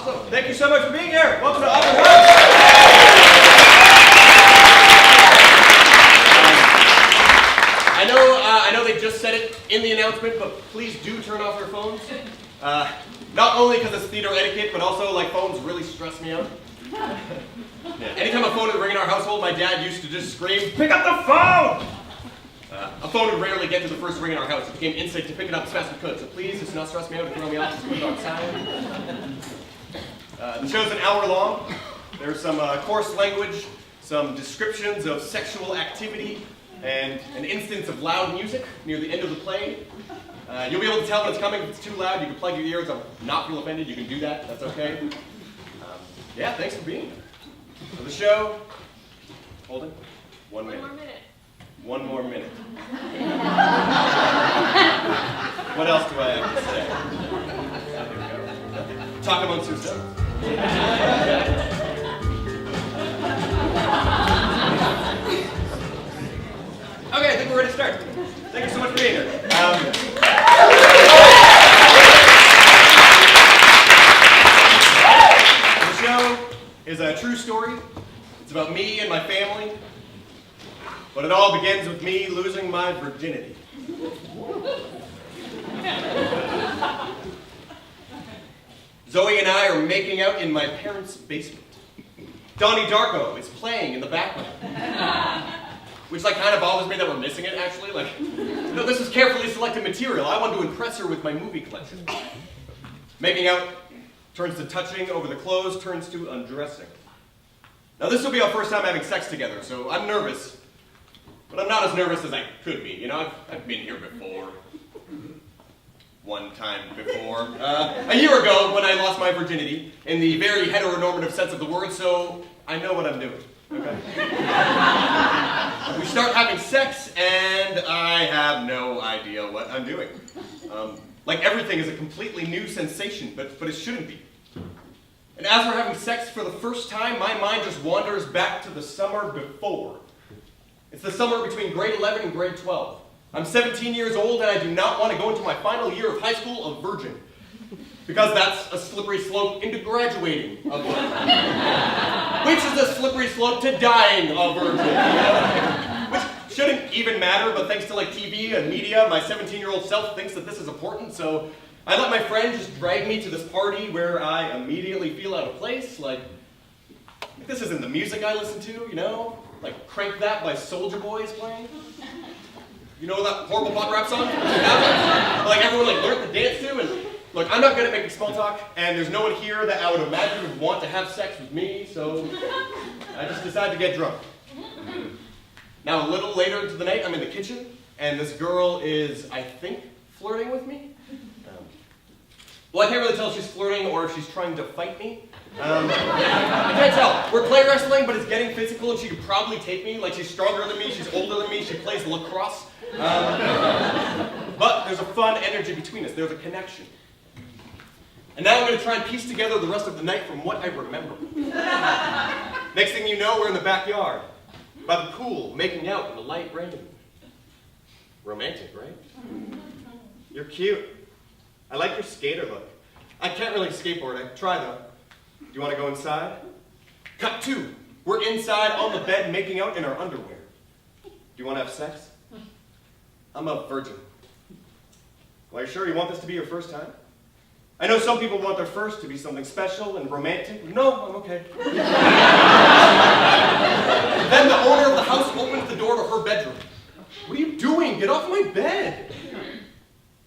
Awesome. Thank you so much for being here. Welcome to HUG. I know they just said it in the announcement, but please do turn off your phones. Not only because it's theater etiquette, but also like phones really stress me out. Yeah. Anytime a phone would ring in our household, my dad used to just scream, "Pick up the phone!" A phone would rarely get to the first ring in our house. It became instinct to pick it up as fast as we could. So please, just not stress me out and throw me off. Just put it on silent. The show's an hour long. There's some coarse language, some descriptions of sexual activity, and an instance of loud music near the end of the play. You'll be able to tell when it's coming. If it's too loud, you can plug your ears. I'll not feel offended. You can do that. That's okay. Yeah, thanks for being here. For the show, hold it. One minute. One more minute. What else do I have to say? Here we go. Talk amongst yourselves. Okay, I think we're ready to start. Thank you so much for being here. The show is a true story. It's about me and my family. But it all begins with me losing my virginity. Zoe and I are making out in my parents' basement. Donnie Darko is playing in the background. Which kind of bothers me that we're missing it, actually. No, this is carefully selected material. I wanted to impress her with my movie collection. Making out turns to touching, over the clothes turns to undressing. Now this will be our first time having sex together, so I'm nervous. But I'm not as nervous as I could be. I've been here before. One time before. A year ago when I lost my virginity, in the very heteronormative sense of the word, so I know what I'm doing. Okay? We start having sex, and I have no idea what I'm doing. Everything is a completely new sensation, but it shouldn't be. And as we're having sex for the first time, my mind just wanders back to the summer before. It's the summer between grade 11 and grade 12. I'm 17 years old and I do not want to go into my final year of high school a virgin. Because that's a slippery slope into graduating a virgin. Which is a slippery slope to dying a virgin. Which shouldn't even matter, but thanks to TV and media, my 17-year-old self thinks that this is important, so I let my friend just drag me to this party where I immediately feel out of place. This isn't the music I listen to, Crank That by Soulja Boy is playing. You know that horrible pop rap song? Everyone learned the dance to, and look, I'm not good at making small talk, and there's no one here that I would imagine would want to have sex with me, so I just decided to get drunk. Now a little later into the night, I'm in the kitchen, and this girl is, I think, flirting with me. Well, I can't really tell if she's flirting or if she's trying to fight me. I can't tell. We're play wrestling, but it's getting physical, and she could probably take me. She's stronger than me, she's older than me, she plays lacrosse. But there's a fun energy between us. There's a connection. And now I'm going to try and piece together the rest of the night from what I remember. Next thing you know, we're in the backyard, by the pool, making out in the light rain. Romantic, right? You're cute. I like your skater look. I can't really skateboard. I try though. Do you want to go inside? Cut 2. We're inside on the bed making out in our underwear. Do you want to have sex? I'm a virgin. Well, are you sure you want this to be your first time? I know some people want their first to be something special and romantic. No, I'm okay. Then the owner of the house opens the door to her bedroom. What are you doing? Get off my bed.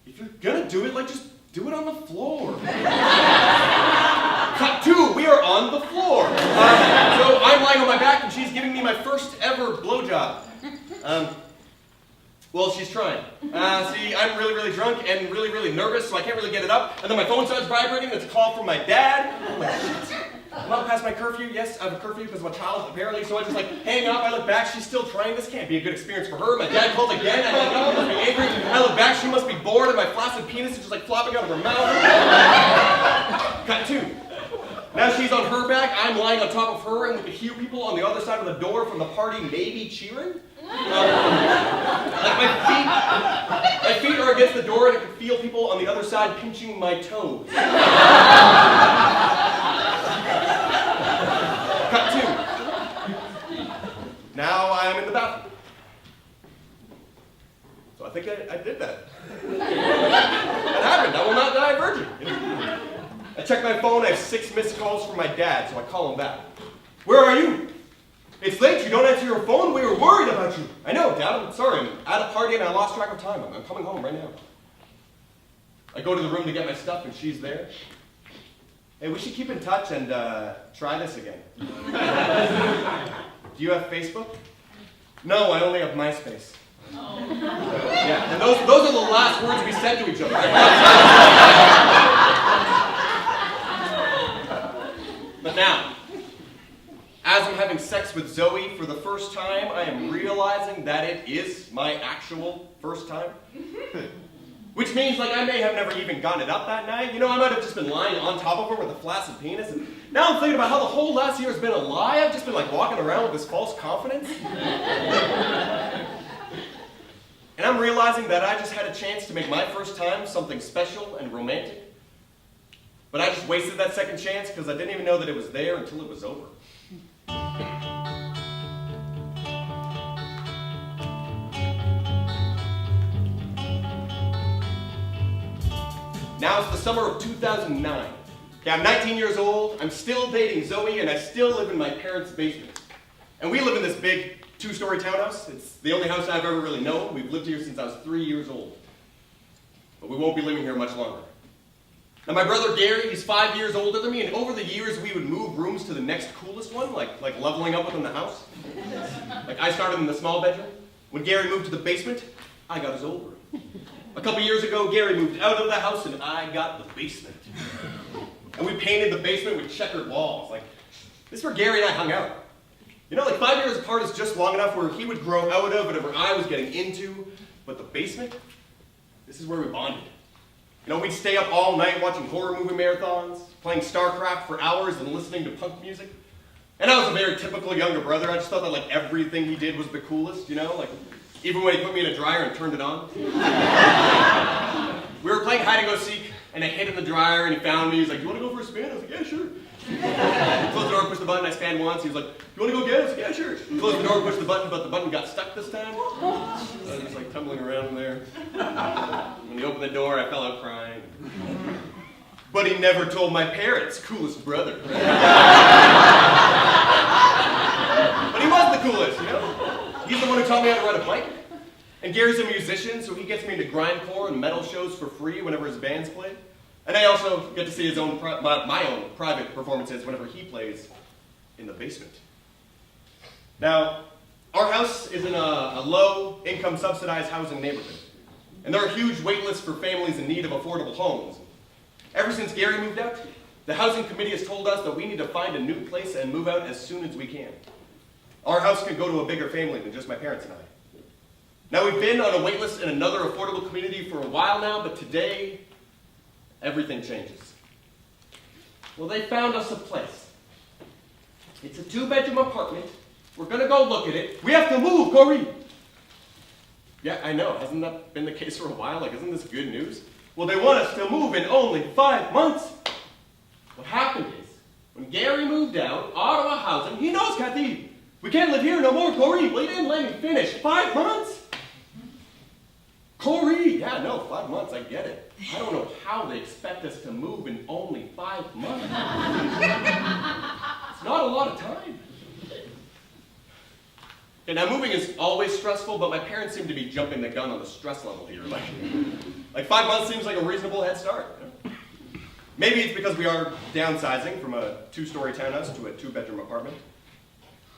If you're gonna do it, just do it on the floor. Cut 2, we are on the floor. So I'm lying on my back and she's giving me my first ever blowjob. Well, she's trying. See, I'm really, really drunk and really, really nervous, so I can't really get it up. And then my phone starts vibrating. It's a call from my dad. I'm like, shit. I'm not past my curfew. Yes, I have a curfew because I'm a child, apparently. So I just hang up. I look back. She's still trying. This can't be a good experience for her. My dad calls again. I hang up. I must be angry. I look back. She must be bored, and my flaccid penis is just flopping out of her mouth. Cut 2. Now she's on her back. I'm lying on top of her, and we can hear people on the other side of the door from the party maybe cheering. My feet are against the door, and I can feel people on the other side pinching my toes. I check my phone, I have 6 missed calls from my dad, so I call him back. Where are you? It's late, you don't answer your phone, we were worried about you. I know, Dad, I'm sorry, I'm at a party and I lost track of time. I'm coming home right now. I go to the room to get my stuff and she's there. Hey, we should keep in touch and try this again. Do you have Facebook? No, I only have MySpace. Oh. Yeah, and those are the last words we said to each other. But now, as I'm having sex with Zoe for the first time, I am realizing that it is my actual first time. Which means, like, I may have never even gotten it up that night. You know, I might have just been lying on top of her with a flaccid penis. And now I'm thinking about how the whole last year has been a lie. I've just been, like, walking around with this false confidence. And I'm realizing that I just had a chance to make my first time something special and romantic. But I just wasted that second chance because I didn't even know that it was there until it was over. Now it's the summer of 2009. Okay, I'm 19 years old, I'm still dating Zoe, and I still live in my parents' basement. And we live in this big 2-story townhouse. It's the only house I've ever really known. We've lived here since I was 3 years old. But we won't be living here much longer. Now my brother Gary, he's 5 years older than me, and over the years we would move rooms to the next coolest one, like leveling up within the house. Like I started in the small bedroom. When Gary moved to the basement, I got his old room. A couple years ago, Gary moved out of the house and I got the basement. And we painted the basement with checkered walls. Like, this is where Gary and I hung out. You know, like 5 years apart is just long enough where he would grow out of whatever I was getting into. But the basement, this is where we bonded. You know, we'd stay up all night watching horror movie marathons, playing StarCraft for hours and listening to punk music. And I was a very typical younger brother. I just thought that like everything he did was the coolest, you know? Like, even when he put me in a dryer and turned it on. We were playing hide and go seek, and I hid in the dryer, and he found me. He's like, "You want to go for a spin?" I was like, "Yeah, sure." He closed the door, pushed the button, I spanned once. He was like, "You want to go get it?" I was like, "Yeah, sure." He closed the door, pushed the button, but the button got stuck this time. I was just like tumbling around in there. When he opened the door, I fell out crying. But he never told my parents, coolest brother. But he was the coolest, you know? He's the one who taught me how to ride a bike. And Gary's a musician, so he gets me into grindcore and metal shows for free whenever his bands play. And I also get to see his own my own private performances whenever he plays in the basement. Now, our house is in a low-income subsidized housing neighborhood. And there are huge wait lists for families in need of affordable homes. Ever since Gary moved out, the housing committee has told us that we need to find a new place and move out as soon as we can. Our house can go to a bigger family than just my parents and I. Now, we've been on a wait list in another affordable community for a while now, but today, everything changes. Well, they found us a place. It's a 2-bedroom apartment. We're gonna go look at it. We have to move, Corey! Yeah, I know. Hasn't that been the case for a while? Like, isn't this good news? Well, they want us to move in only 5 months. What happened is, when Gary moved out, Ottawa Housing, he knows, Kathy. We can't live here no more, Corey. Well, you didn't let me finish. 5 months? Corey! Yeah, no, 5 months, I get it. I don't know how they expect us to move in only 5 months. It's not a lot of time. Okay, now moving is always stressful, but my parents seem to be jumping the gun on the stress level here. Like 5 months seems like a reasonable head start. You know? Maybe it's because we are downsizing from a 2-story townhouse to a 2-bedroom apartment.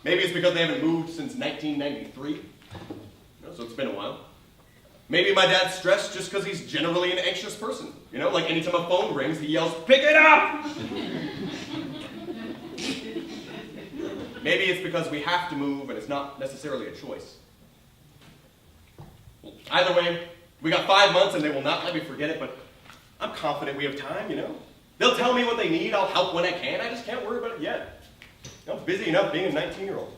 Maybe it's because they haven't moved since 1993. You know, so it's been a while. Maybe my dad's stressed just because he's generally an anxious person. You know, like anytime a phone rings, he yells, "Pick it up!" Maybe it's because we have to move and it's not necessarily a choice. Well, either way, we got 5 months and they will not let me forget it, but I'm confident we have time, you know? They'll tell me what they need, I'll help when I can, I just can't worry about it yet. I'm busy enough being a 19-year-old.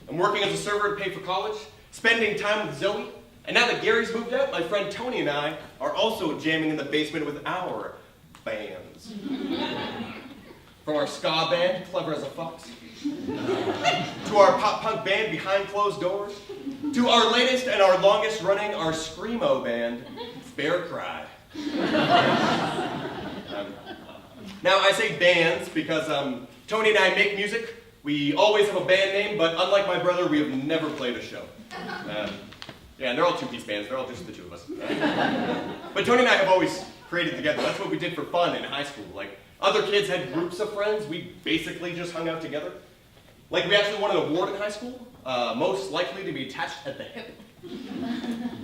I'm working as a server to pay for college, spending time with Zoe, and now that Gary's moved out, my friend Tony and I are also jamming in the basement with our bands. From our ska band, Clever as a Fox, to our pop-punk band, Behind Closed Doors, to our latest and our longest running, our screamo band, Bear Cry. Now, I say bands because Tony and I make music. We always have a band name, but unlike my brother, we have never played a show. Yeah, and they're all two-piece bands. They're all just the two of us. But Tony and I have always created together. That's what we did for fun in high school. Like, other kids had groups of friends. We basically just hung out together. Like, we actually won an award in high school, most likely to be attached at the hip.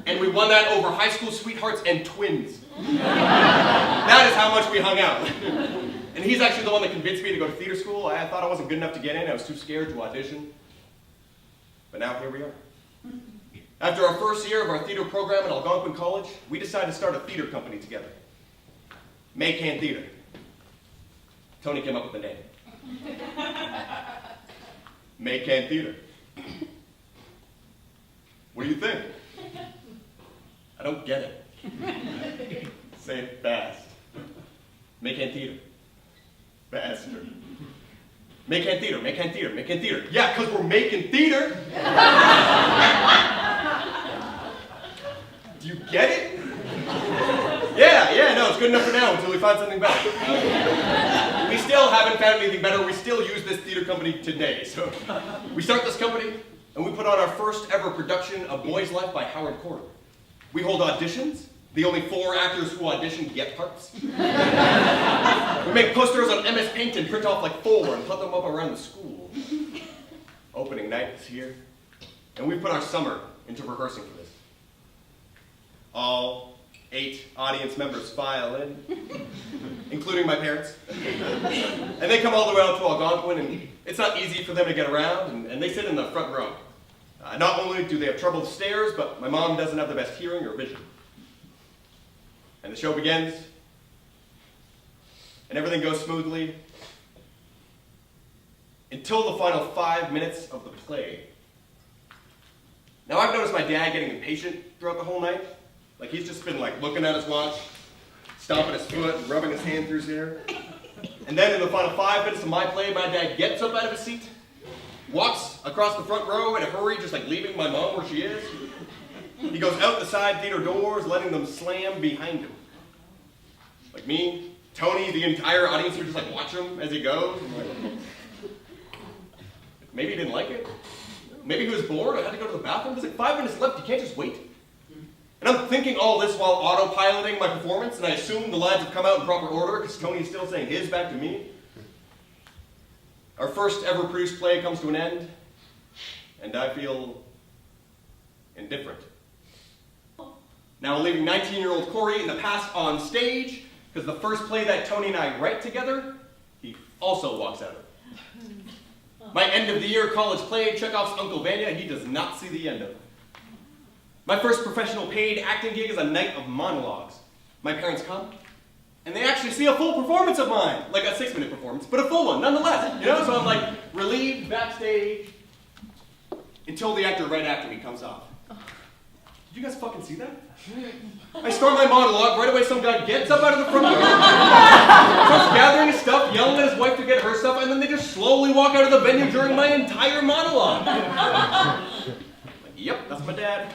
And we won that over high school sweethearts and twins. That is how much we hung out. And he's actually the one that convinced me to go to theater school. I thought I wasn't good enough to get in. I was too scared to audition. But now here we are. After our first year of our theater program at Algonquin College, we decided to start a theater company together. Maycan Theater. Tony came up with the name. Maycan Theater. What do you think? I don't get it. Say it fast. Maycan Theater. Faster. Maycan Theater, Maycan Theater, Maycan Theater. Yeah, because we're making theater. Do you get it? Yeah, no, it's good enough for now until we find something better. We still haven't found anything better. We still use this theater company today. So we start this company, and we put on our first ever production of Boy's Life by Howard Corder. We hold auditions. The only 4 actors who audition get parts. We make posters on MS Paint and print off like 4 and put them up around the school. Opening night is here, and we put our summer into rehearsing for this. All 8 audience members file in, including my parents. And they come all the way out to Algonquin, and it's not easy for them to get around, and they sit in the front row. Not only do they have trouble with stairs, but my mom doesn't have the best hearing or vision. And the show begins, and everything goes smoothly until the final 5 minutes of the play. Now, I've noticed my dad getting impatient throughout the whole night. Like, he's just been like looking at his watch, stomping his foot, and rubbing his hand through his hair. And then in the final 5 minutes of my play, my dad gets up out of his seat, walks across the front row in a hurry, just like leaving my mom where she is. He goes out the side theater doors, letting them slam behind him. Like me, Tony, the entire audience would just like watch him as he goes. And like, maybe he didn't like it. Maybe he was bored. I had to go to the bathroom. There's like 5 minutes left. You can't just wait. And I'm thinking all this while autopiloting my performance, and I assume the lines have come out in proper order because Tony's still saying his back to me. Our first ever produced play comes to an end, and I feel indifferent. Now we're leaving 19-year-old Corey in the past on stage, because the first play that Tony and I write together, he also walks out of. My end-of-the-year college play, Chekhov's Uncle Vanya, he does not see the end of it. My first professional paid acting gig is a night of monologues. My parents come, and they actually see a full performance of mine. Like a 6-minute performance, but a full one, nonetheless. You know, so I'm like relieved backstage until the actor right after me comes off. Did you guys fucking see that? I start my monologue, right away some guy gets up out of the front row, starts gathering his stuff, yelling at his wife to get her stuff, and then they just slowly walk out of the venue during my entire monologue. Yep, that's my dad.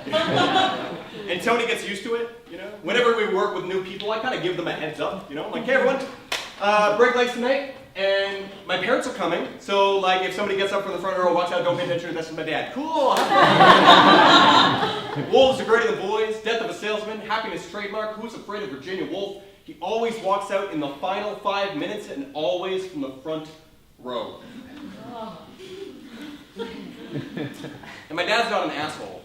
And Tony gets used to it, you know. Whenever we work with new people, I kind of give them a heads up, you know. I'm like, hey everyone, break legs tonight, and my parents are coming, so like if somebody gets up from the front row, walks out, don't pay attention, that's my dad. Cool. Wolves are greater than boys, death of a salesman, happiness trademark, who's afraid of Virginia Woolf? He always walks out in the final 5 minutes and always from the front row. And my dad's not an asshole.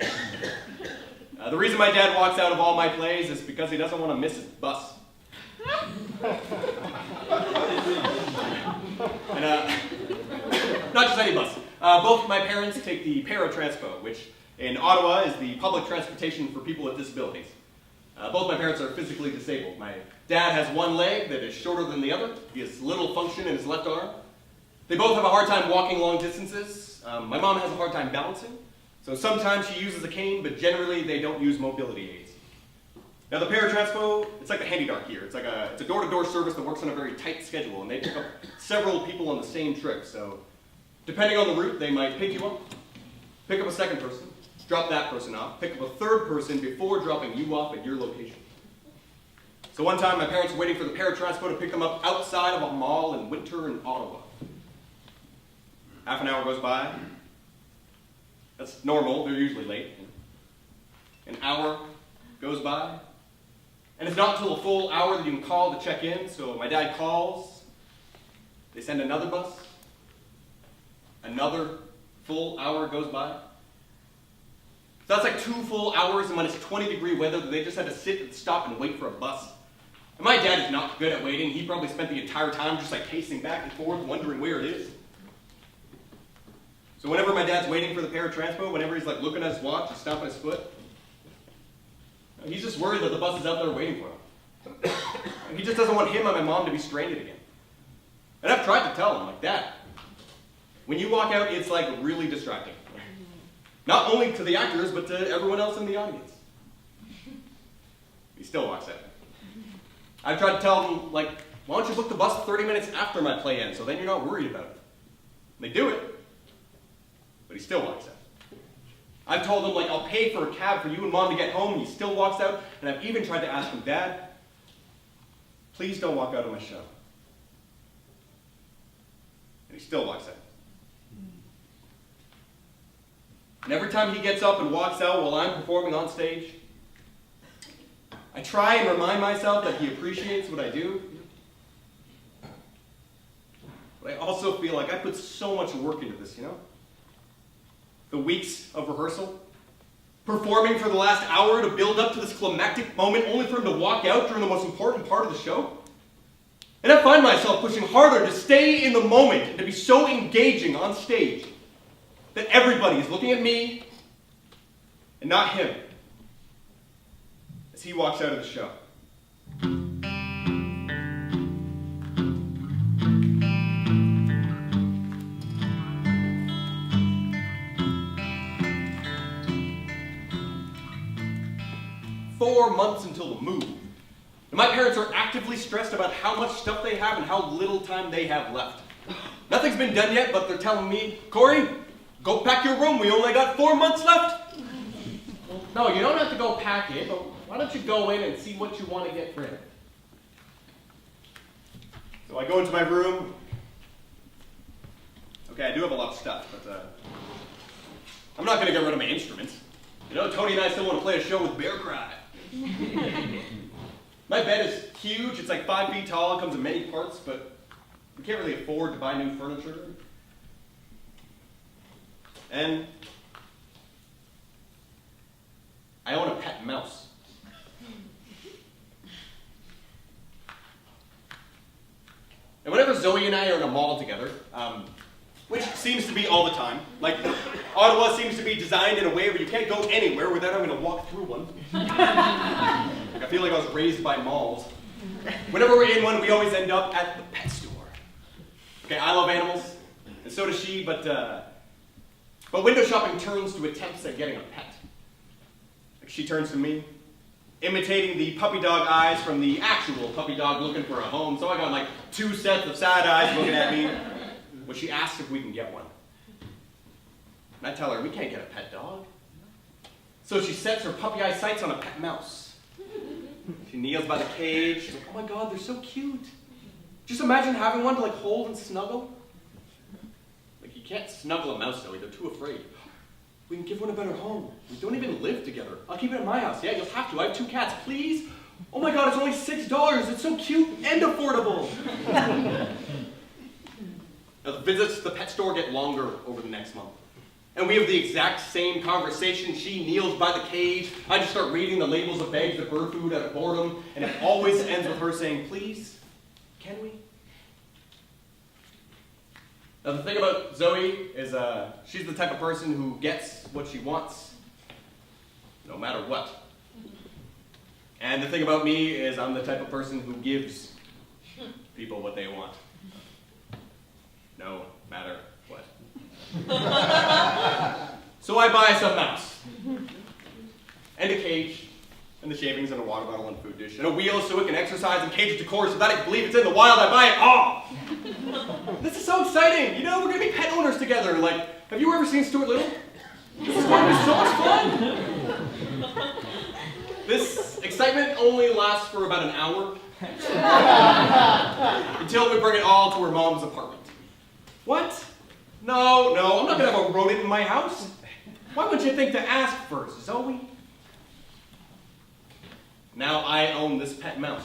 The reason my dad walks out of all my plays is because he doesn't want to miss his bus. And, not just any bus. Both my parents take the paratranspo, which in Ottawa is the public transportation for people with disabilities. Both my parents are physically disabled. My dad has one leg that is shorter than the other. He has little function in his left arm. They both have a hard time walking long distances. My mom has a hard time balancing. So sometimes she uses a cane, but generally they don't use mobility aids. Now the paratranspo, it's like the handy dark here. It's a door-to-door service that works on a very tight schedule, and they pick up several people on the same trip. So depending on the route, they might pick you up, pick up a second person, drop that person off, pick up a third person before dropping you off at your location. So one time my parents were waiting for the paratransport to pick them up outside of a mall in winter in Ottawa. Half an hour goes by. That's normal, they're usually late. An hour goes by. And it's not until a full hour that you can call to check in, so my dad calls. They send another bus. Another full hour goes by. So that's like 2 full hours, and when it's 20-degree weather, they just had to sit and stop and wait for a bus. And my dad is not good at waiting. He probably spent the entire time just like pacing back and forth, wondering where it is. So whenever my dad's waiting for the paratransport, whenever he's like looking at his watch and stomping his foot, he's just worried that the bus is out there waiting for him. He just doesn't want him and my mom to be stranded again. And I've tried to tell him, like, Dad, when you walk out, it's like really distracting. Not only to the actors, but to everyone else in the audience. He still walks out. I've tried to tell him, like, why don't you book the bus 30 minutes after my play ends, so then you're not worried about it. And they do it, but he still walks out. I've told him, like, I'll pay for a cab for you and Mom to get home, and he still walks out. And I've even tried to ask him, Dad, please don't walk out of my show. And he still walks out. And every time he gets up and walks out while I'm performing on stage, I try and remind myself that he appreciates what I do. But I also feel like I put so much work into this, you know? The weeks of rehearsal, performing for the last hour to build up to this climactic moment, only for him to walk out during the most important part of the show. And I find myself pushing harder to stay in the moment and to be so engaging on stage that everybody is looking at me and not him as he walks out of the show. 4 months until the move. And my parents are actively stressed about how much stuff they have and how little time they have left. Nothing's been done yet, but they're telling me, Corey, go pack your room. We only got 4 months left. No, you don't have to go pack it, but why don't you go in and see what you want to get printed? So I go into my room. Okay, I do have a lot of stuff, but I'm not going to get rid of my instruments. You know, Tony and I still want to play a show with Bear Cry. My bed is huge. It's like 5 feet tall. It comes in many parts, but we can't really afford to buy new furniture. And I own a pet mouse. And whenever Zoe and I are in a mall together, which seems to be all the time, like Ottawa seems to be designed in a way where you can't go anywhere without having to walk through one. I feel like I was raised by malls. Whenever we're in one, we always end up at the pet store. Okay, I love animals, and so does she, but window shopping turns to attempts at getting a pet. Like she turns to me, imitating the puppy dog eyes from the actual puppy dog looking for a home. So I got like 2 sets of side eyes looking at me when she asks if we can get one. And I tell her, we can't get a pet dog. So she sets her puppy eye sights on a pet mouse. She kneels by the cage. She's like, oh my God, they're so cute. Just imagine having one to like hold and snuggle. Like you can't snuggle a mouse though, they're too afraid. We can give one a better home. We don't even live together. I'll keep it at my house. Yeah, you'll have to. I have 2 cats, please. Oh my God, it's only $6. It's so cute and affordable. Now, the visits to the pet store get longer over the next month. And we have the exact same conversation. She kneels by the cage. I just start reading the labels of bags of bird food out of boredom. And it always ends with her saying, please, can we? Now, the thing about Zoe is she's the type of person who gets what she wants, no matter what. And the thing about me is I'm the type of person who gives people what they want, no matter what. So I buy some mouse, and a cage, and the shavings, and a water bottle, and a food dish, and a wheel so it can exercise, and cage decor so that I can believe it's in the wild. I buy it all. This is so exciting. You know, we're going to be pet owners together. Like, have you ever seen Stuart Little? This is going to be so much fun. This excitement only lasts for about an hour until we bring it all to her mom's apartment. What? No, I'm not gonna have a rodent in my house. Why would you think to ask first, Zoe? Now I own this pet mouse.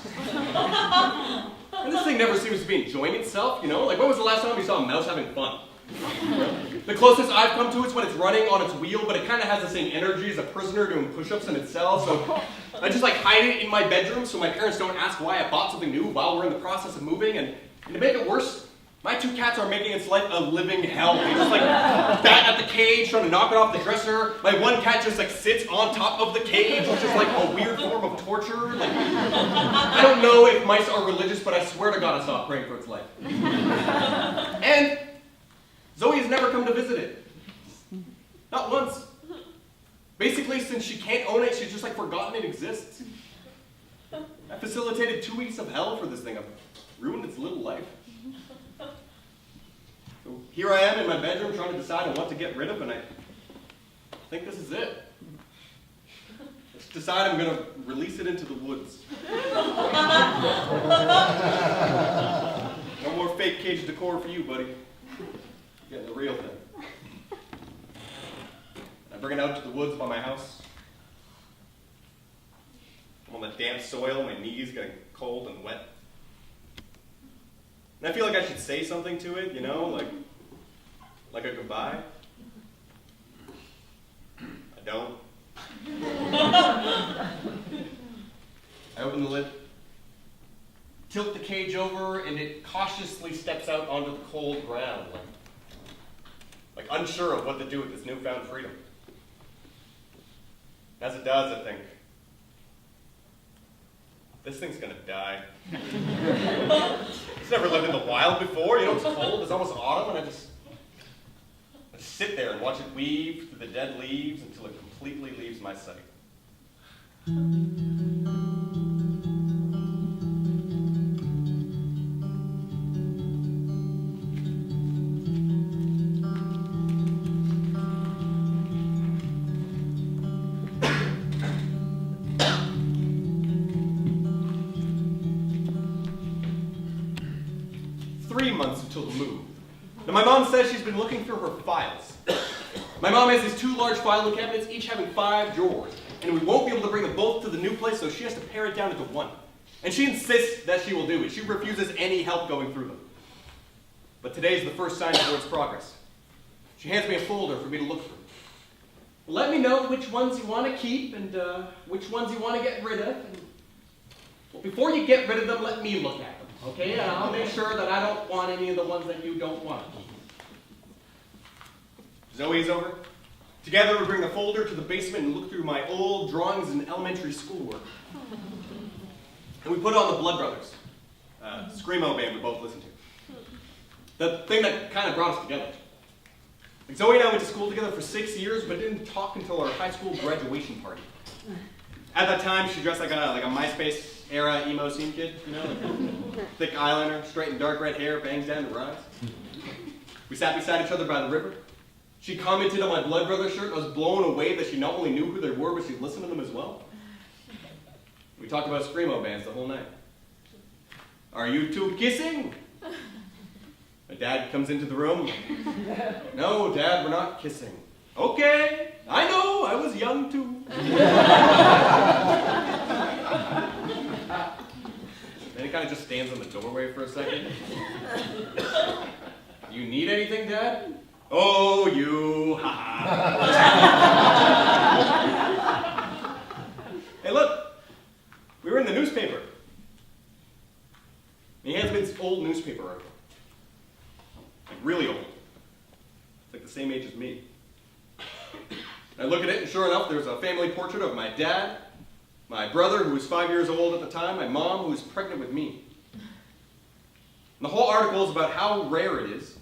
And this thing never seems to be enjoying itself, you know? Like, when was the last time you saw a mouse having fun? The closest I've come to is when it's running on its wheel, but it kind of has the same energy as a prisoner doing push-ups in its cell, so I just like hide it in my bedroom so my parents don't ask why I bought something new while we're in the process of moving, and to make it worse, my two cats are making its life a living hell. They just like bat at the cage, trying to knock it off the dresser. My one cat just like sits on top of the cage, which is like a weird form of torture. Like, I don't know if mice are religious, but I swear to God I stopped praying for its life. And Zoe has never come to visit it. Not once. Basically, since she can't own it, she's just like forgotten it exists. I facilitated 2 weeks of hell for this thing. I've ruined its little life. So here I am in my bedroom trying to decide on what to get rid of, and I think this is it. Let's decide I'm going to release it into the woods. No more fake cage decor for you, buddy. Getting the real thing. I bring it out to the woods by my house. I'm on the damp soil, my knees getting cold and wet. And I feel like I should say something to it, you know, like a goodbye. I don't. I open the lid, tilt the cage over, and it cautiously steps out onto the cold ground, like unsure of what to do with this newfound freedom. As it does, I think, this thing's gonna die. It's never lived in the wild before. You know, it's cold, it's almost autumn, and I just sit there and watch it weave through the dead leaves until it completely leaves my sight. 3 months until the move. Now, my mom says she's been looking through her files. My mom has these 2 large filing cabinets, each having 5 drawers, and we won't be able to bring them both to the new place, so she has to pare it down into 1. And she insists that she will do it. She refuses any help going through them. But today is the first sign towards progress. She hands me a folder for me to look through. Let me know which ones you want to keep and which ones you want to get rid of. And, well, before you get rid of them, let me look at them, okay? And I'll make sure that I don't want any of the ones that you don't want. Zoe's over. Together we bring the folder to the basement and look through my old drawings and elementary schoolwork. And we put on the Blood Brothers, screamo band we both listened to. The thing that kind of brought us together. Like, Zoe and I went to school together for 6 years, but didn't talk until our high school graduation party. At that time, she dressed like a MySpace era emo scene kid, you know, like thick eyeliner, straight and dark red hair, bangs down to rise. We sat beside each other by the river. She commented on my Blood Brothers shirt. I was blown away that she not only knew who they were, but she listened to them as well. We talked about screamo bands the whole night. Are you two kissing? My dad comes into the room. No, Dad, we're not kissing. Okay, I know, I was young too. Then he kind of just stands in the doorway for a second. You need anything, Dad? Oh, you, ha. Hey, look, we were in the newspaper. And he hands me this old newspaper article. Like, really old. It's like the same age as me. I look at it, and sure enough, there's a family portrait of my dad, my brother, who was 5 years old at the time, my mom, who was pregnant with me. And the whole article is about how rare it is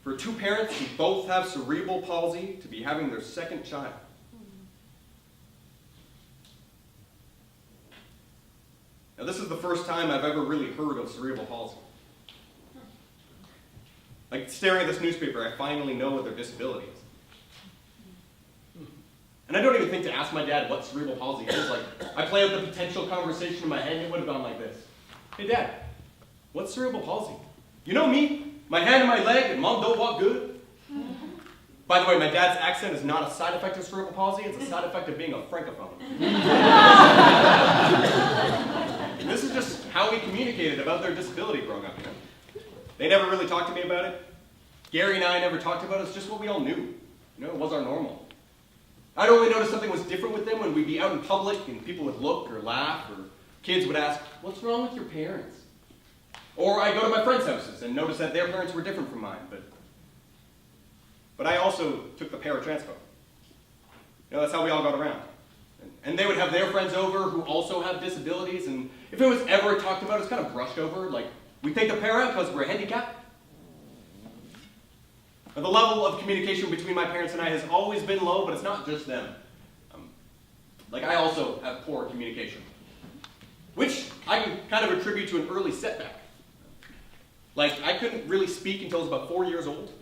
for 2 parents who both have cerebral palsy to be having their second child. Now, this is the first time I've ever really heard of cerebral palsy. Like, staring at this newspaper, I finally know what their disability is. And I don't even think to ask my dad what cerebral palsy is. Like, I play out the potential conversation in my head, and it would have gone like this. Hey, Dad, what's cerebral palsy? You know me, my hand and my leg, and Mom don't walk good. By the way, my dad's accent is not a side effect of cerebral palsy, it's a side effect of being a francophone. This is just how we communicated about their disability growing up, you know. They never really talked to me about it. Gary and I never talked about it, it's just what we all knew. You know, it was our normal. I'd only notice something was different with them when we'd be out in public and people would look or laugh, or kids would ask, what's wrong with your parents? Or I'd go to my friends' houses and notice that their parents were different from mine, but I also took the paratranspo. You know, that's how we all got around. And they would have their friends over who also have disabilities, and if it was ever talked about, it's kind of brushed over, like, we take the para because we're handicapped. Now, the level of communication between my parents and I has always been low, but it's not just them. Like, I also have poor communication, which I can kind of attribute to an early setback. Like, I couldn't really speak until I was about 4 years old.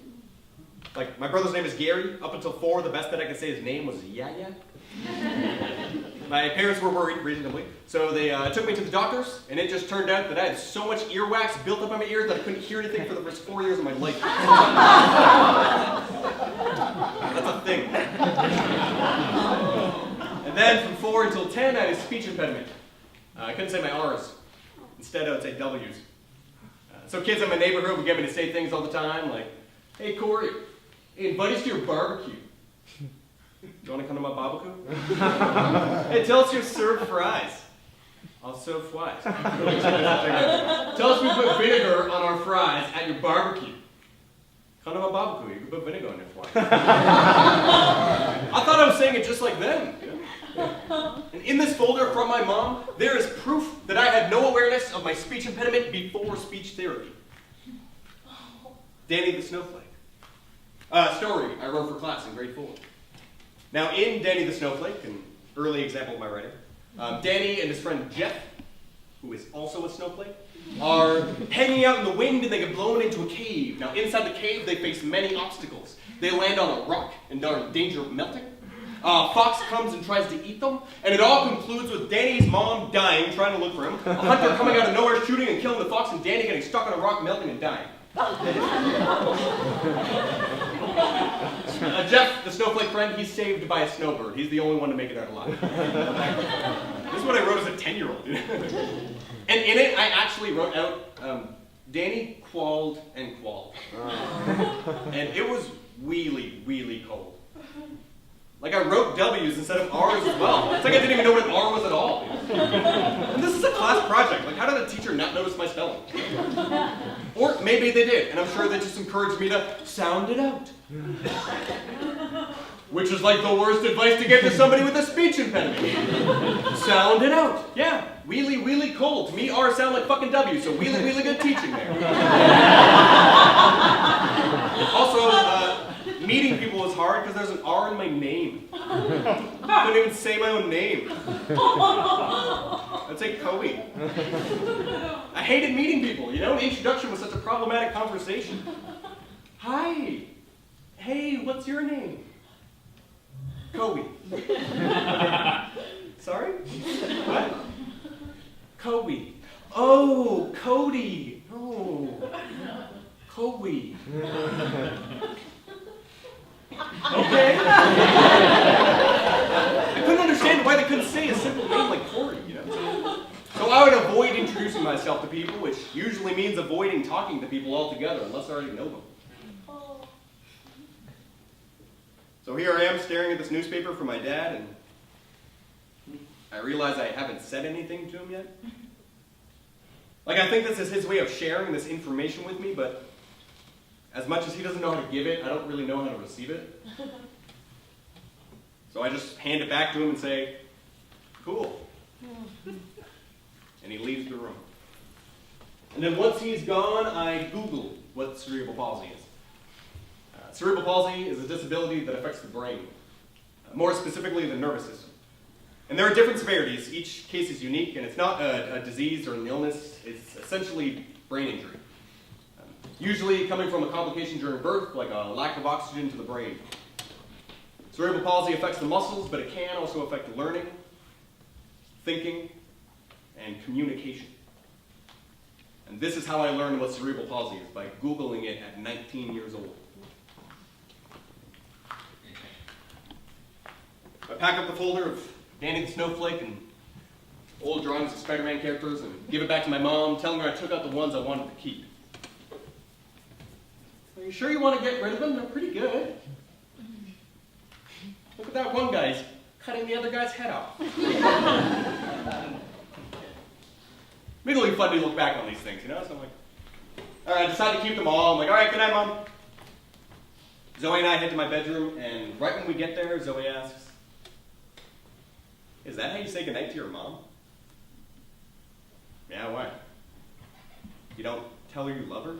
Like, my brother's name is Gary. Up until 4, the best that I could say his name was Yaya. My parents were worried, reasonably, so they took me to the doctors, and it just turned out that I had so much earwax built up on my ears that I couldn't hear anything for the first 4 years of my life. That's a thing. And then from 4 until 10, I had a speech impediment. I couldn't say my R's. Instead, I would say W's. So kids in my neighborhood would get me to say things all the time, like, hey, Corey, hey, invite us to your barbecue. You want to come to my barbecue? Hey, tell us you serve fries. I'll serve fries. Tell us we put vinegar on our fries at your barbecue. Come to my barbecue, you can put vinegar on your fries. I thought I was saying it just like them. And in this folder from my mom, there is proof that I had no awareness of my speech impediment before speech therapy. Danny the Snowflake. Story I wrote for class in grade 4. Now, in Danny the Snowflake, an early example of my writing, Danny and his friend Jeff, who is also a snowflake, are hanging out in the wind and they get blown into a cave. Now, inside the cave, they face many obstacles. They land on a rock and are in danger of melting. A fox comes and tries to eat them, and it all concludes with Danny's mom dying, trying to look for him, a hunter coming out of nowhere, shooting and killing the fox, and Danny getting stuck on a rock, melting and dying. Jeff, the snowflake friend, he's saved by a snowbird. He's the only one to make it out alive. This is what I wrote as a 10-year-old. And in it, I actually wrote out, Danny qualled and qualled. And it was really, really cold. Like, I wrote W's instead of R's as well. It's like I didn't even know what an R was at all. And this is a class project. Like, how did a teacher not notice my spelling? Or maybe they did, and I'm sure they just encouraged me to sound it out. Which is like the worst advice to give to somebody with a speech impediment. Sound it out. Yeah, wheelie, wheelie, cold. To me, R sound like fucking W, so wheelie, wheelie, good teaching there. Also, meeting people was hard because there's an R in my name. I couldn't even say my own name. I'd say Coey. I hated meeting people, you know? An introduction was such a problematic conversation. Hi. Hey, what's your name? Coey. Sorry? What? Coey. Oh, Cody. Oh. Coey. Okay. I couldn't understand why they couldn't say a simple name like Corey, you know? So I would avoid introducing myself to people, which usually means avoiding talking to people altogether, unless I already know them. So here I am staring at this newspaper for my dad, and I realize I haven't said anything to him yet. Like, I think this is his way of sharing this information with me, but as much as he doesn't know how to give it, I don't really know how to receive it. So I just hand it back to him and say, cool. And he leaves the room. And then once he's gone, I Google what cerebral palsy is. Cerebral palsy is a disability that affects the brain, more specifically the nervous system. And there are different severities. Each case is unique, and it's not a disease or an illness. It's essentially brain injury. Usually coming from a complication during birth, like a lack of oxygen to the brain. Cerebral palsy affects the muscles, but it can also affect learning, thinking, and communication. And this is how I learned what cerebral palsy is, by Googling it at 19 years old. I pack up the folder of Danny the Snowflake and old drawings of Spider-Man characters and give it back to my mom, telling her I took out the ones I wanted to keep. Are you sure you want to get rid of them? They're pretty good. Look at that one guy, he's cutting the other guy's head off. It'll be fun to look back on these things, you know? So I'm like, all right, I decided to keep them all. I'm like, all right, good night, Mom. Zoe and I head to my bedroom, and right when we get there, Zoe asks, is that how you say goodnight to your mom? Yeah, why? You don't tell her you love her?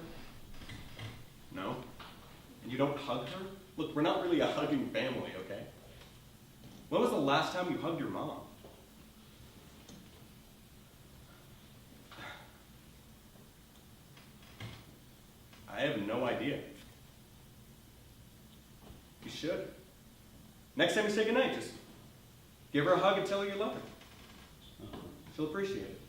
No? And you don't hug her? Look, we're not really a hugging family, okay? When was the last time you hugged your mom? I have no idea. You should. Next time you say goodnight, just give her a hug and tell her you love her. She'll appreciate it.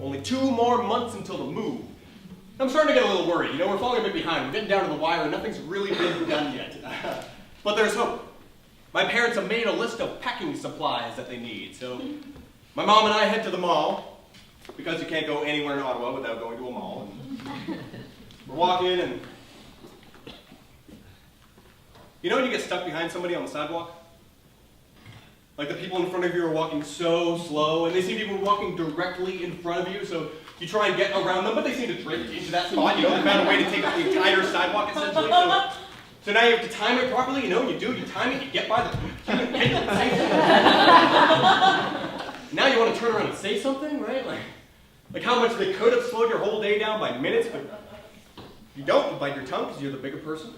Only 2 more months until the move. I'm starting to get a little worried. You know, we're falling a bit behind. We're getting down to the wire and nothing's really been done yet. But there's hope. My parents have made a list of packing supplies that they need. So my mom and I head to the mall, because you can't go anywhere in Ottawa without going to a mall. And we're walking and, you know when you get stuck behind somebody on the sidewalk? Like the people in front of you are walking so slow, and they see people walking directly in front of you, so you try and get around them, but they seem to drift into that spot. You know, they found a way to take up the entire sidewalk, essentially. So now you have to time it properly, you know, you time it, you get by the human pendulum. Now you want to turn around and say something, right? Like how much they could have slowed your whole day down by minutes, but you don't. You bite your tongue because you're the bigger person.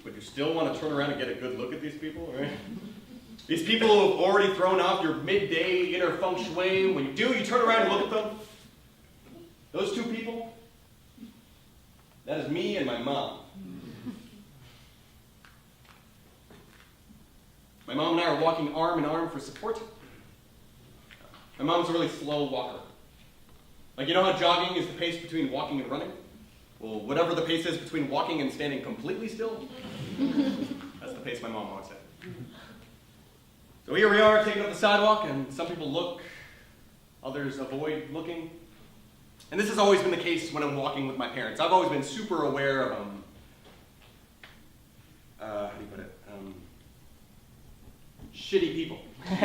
But you still want to turn around and get a good look at these people, right? These people who have already thrown off your midday inner feng shui. When you do, you turn around and look at them. Those 2 people, that is me and my mom. My mom and I are walking arm in arm for support. My mom's a really slow walker. Like, you know how jogging is the pace between walking and running? Well, whatever the pace is between walking and standing completely still, that's the pace my mom walks at. So here we are, taking up the sidewalk, and some people look, others avoid looking. And this has always been the case when I'm walking with my parents. I've always been super aware of, how do you put it? Shitty people. I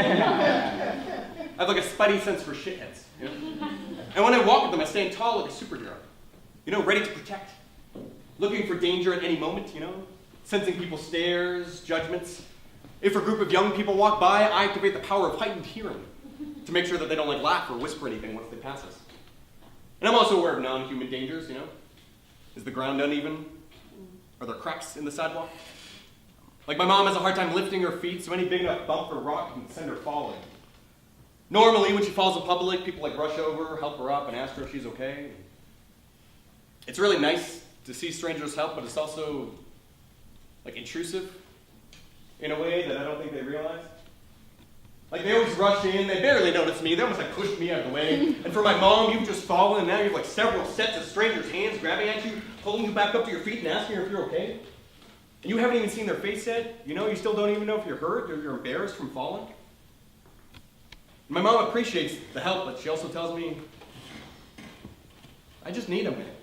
have like a spidey sense for shitheads. You know? And when I walk with them, I stand tall like a superhero. You know, ready to protect. Looking for danger at any moment, you know? Sensing people's stares, judgments. If a group of young people walk by, I activate the power of heightened hearing to make sure that they don't like laugh or whisper anything once they pass us. And I'm also aware of non-human dangers, you know? Is the ground uneven? Are there cracks in the sidewalk? Like my mom has a hard time lifting her feet, so any big enough bump or rock can send her falling. Normally, when she falls in public, people like rush over, help her up, and ask her if she's okay. It's really nice to see strangers help, but it's also like intrusive in a way that I don't think they realize. Like they always rush in, they barely notice me, they almost like pushed me out of the way. And for my mom, you've just fallen, and now you have like several sets of strangers' hands grabbing at you, pulling you back up to your feet and asking her if you're okay. And you haven't even seen their face yet. You know, you still don't even know if you're hurt or you're embarrassed from falling. My mom appreciates the help, but she also tells me, I just need a minute.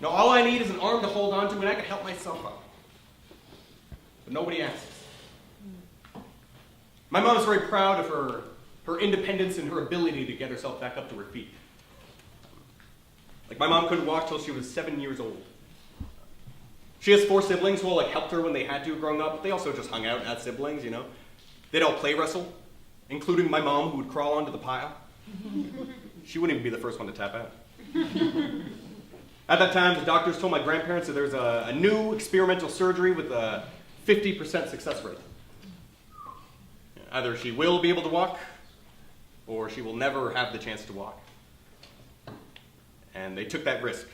Now, all I need is an arm to hold on to, and I can help myself up. But nobody asks. My mom is very proud of her independence and her ability to get herself back up to her feet. Like, my mom couldn't walk till she was 7 years old. She has 4 siblings who all like helped her when they had to growing up. They also just hung out as siblings, you know. They'd all play wrestle, including my mom, who would crawl onto the pile. She wouldn't even be the first one to tap out. At that time, the doctors told my grandparents that there's a new experimental surgery with a 50% success rate. Either she will be able to walk, or she will never have the chance to walk. And they took that risk.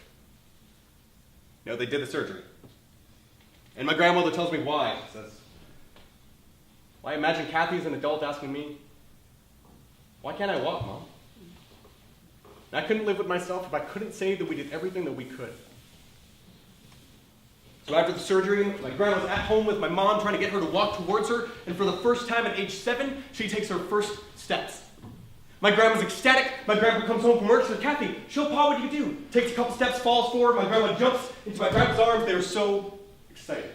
You know, they did the surgery. And my grandmother tells me why. She says, "Why, imagine Kathy as an adult asking me, why can't I walk, Mom? And I couldn't live with myself if I couldn't say that we did everything that we could." So after the surgery, my grandma's at home with my mom trying to get her to walk towards her, and for the first time at age 7, she takes her first steps. My grandma's ecstatic. My grandpa comes home from work, says, "Kathy, show Pa what you can do." Takes a couple steps, falls forward. My grandma jumps into my grandpa's arms. They were so excited.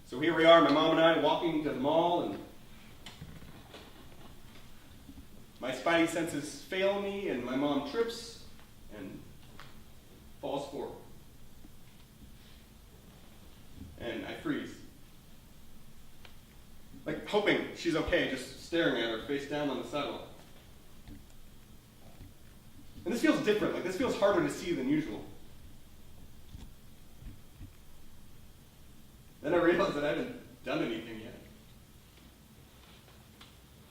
So here we are, my mom and I, walking to the mall, and my spidey senses fail me, and my mom trips and falls forward. And I freeze. Like, hoping she's okay, just staring at her face down on the sidewalk. And this feels different, like this feels harder to see than usual. Then I realized that I haven't done anything yet.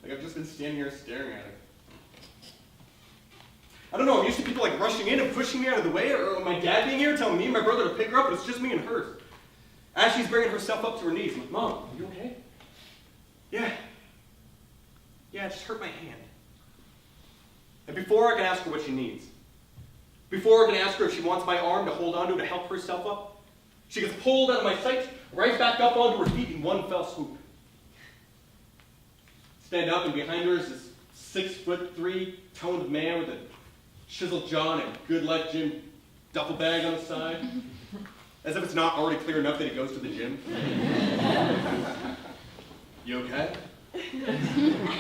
Like, I've just been standing here staring at her. I don't know, I'm used to people like rushing in and pushing me out of the way, or my dad being here telling me and my brother to pick her up, but it's just me and hers. As she's bringing herself up to her knees, I'm like, "Mom, are you okay?" Yeah, I just hurt my hand. And before I can ask her what she needs, before I can ask her if she wants my arm to hold onto to help herself up, she gets pulled out of my sight, right back up onto her feet in one fell swoop. Stand up, and behind her is this 6'3" toned man with a chiseled jaw and a Good Life Gym duffel bag on his side. As if it's not already clear enough that he goes to the gym. "You okay?"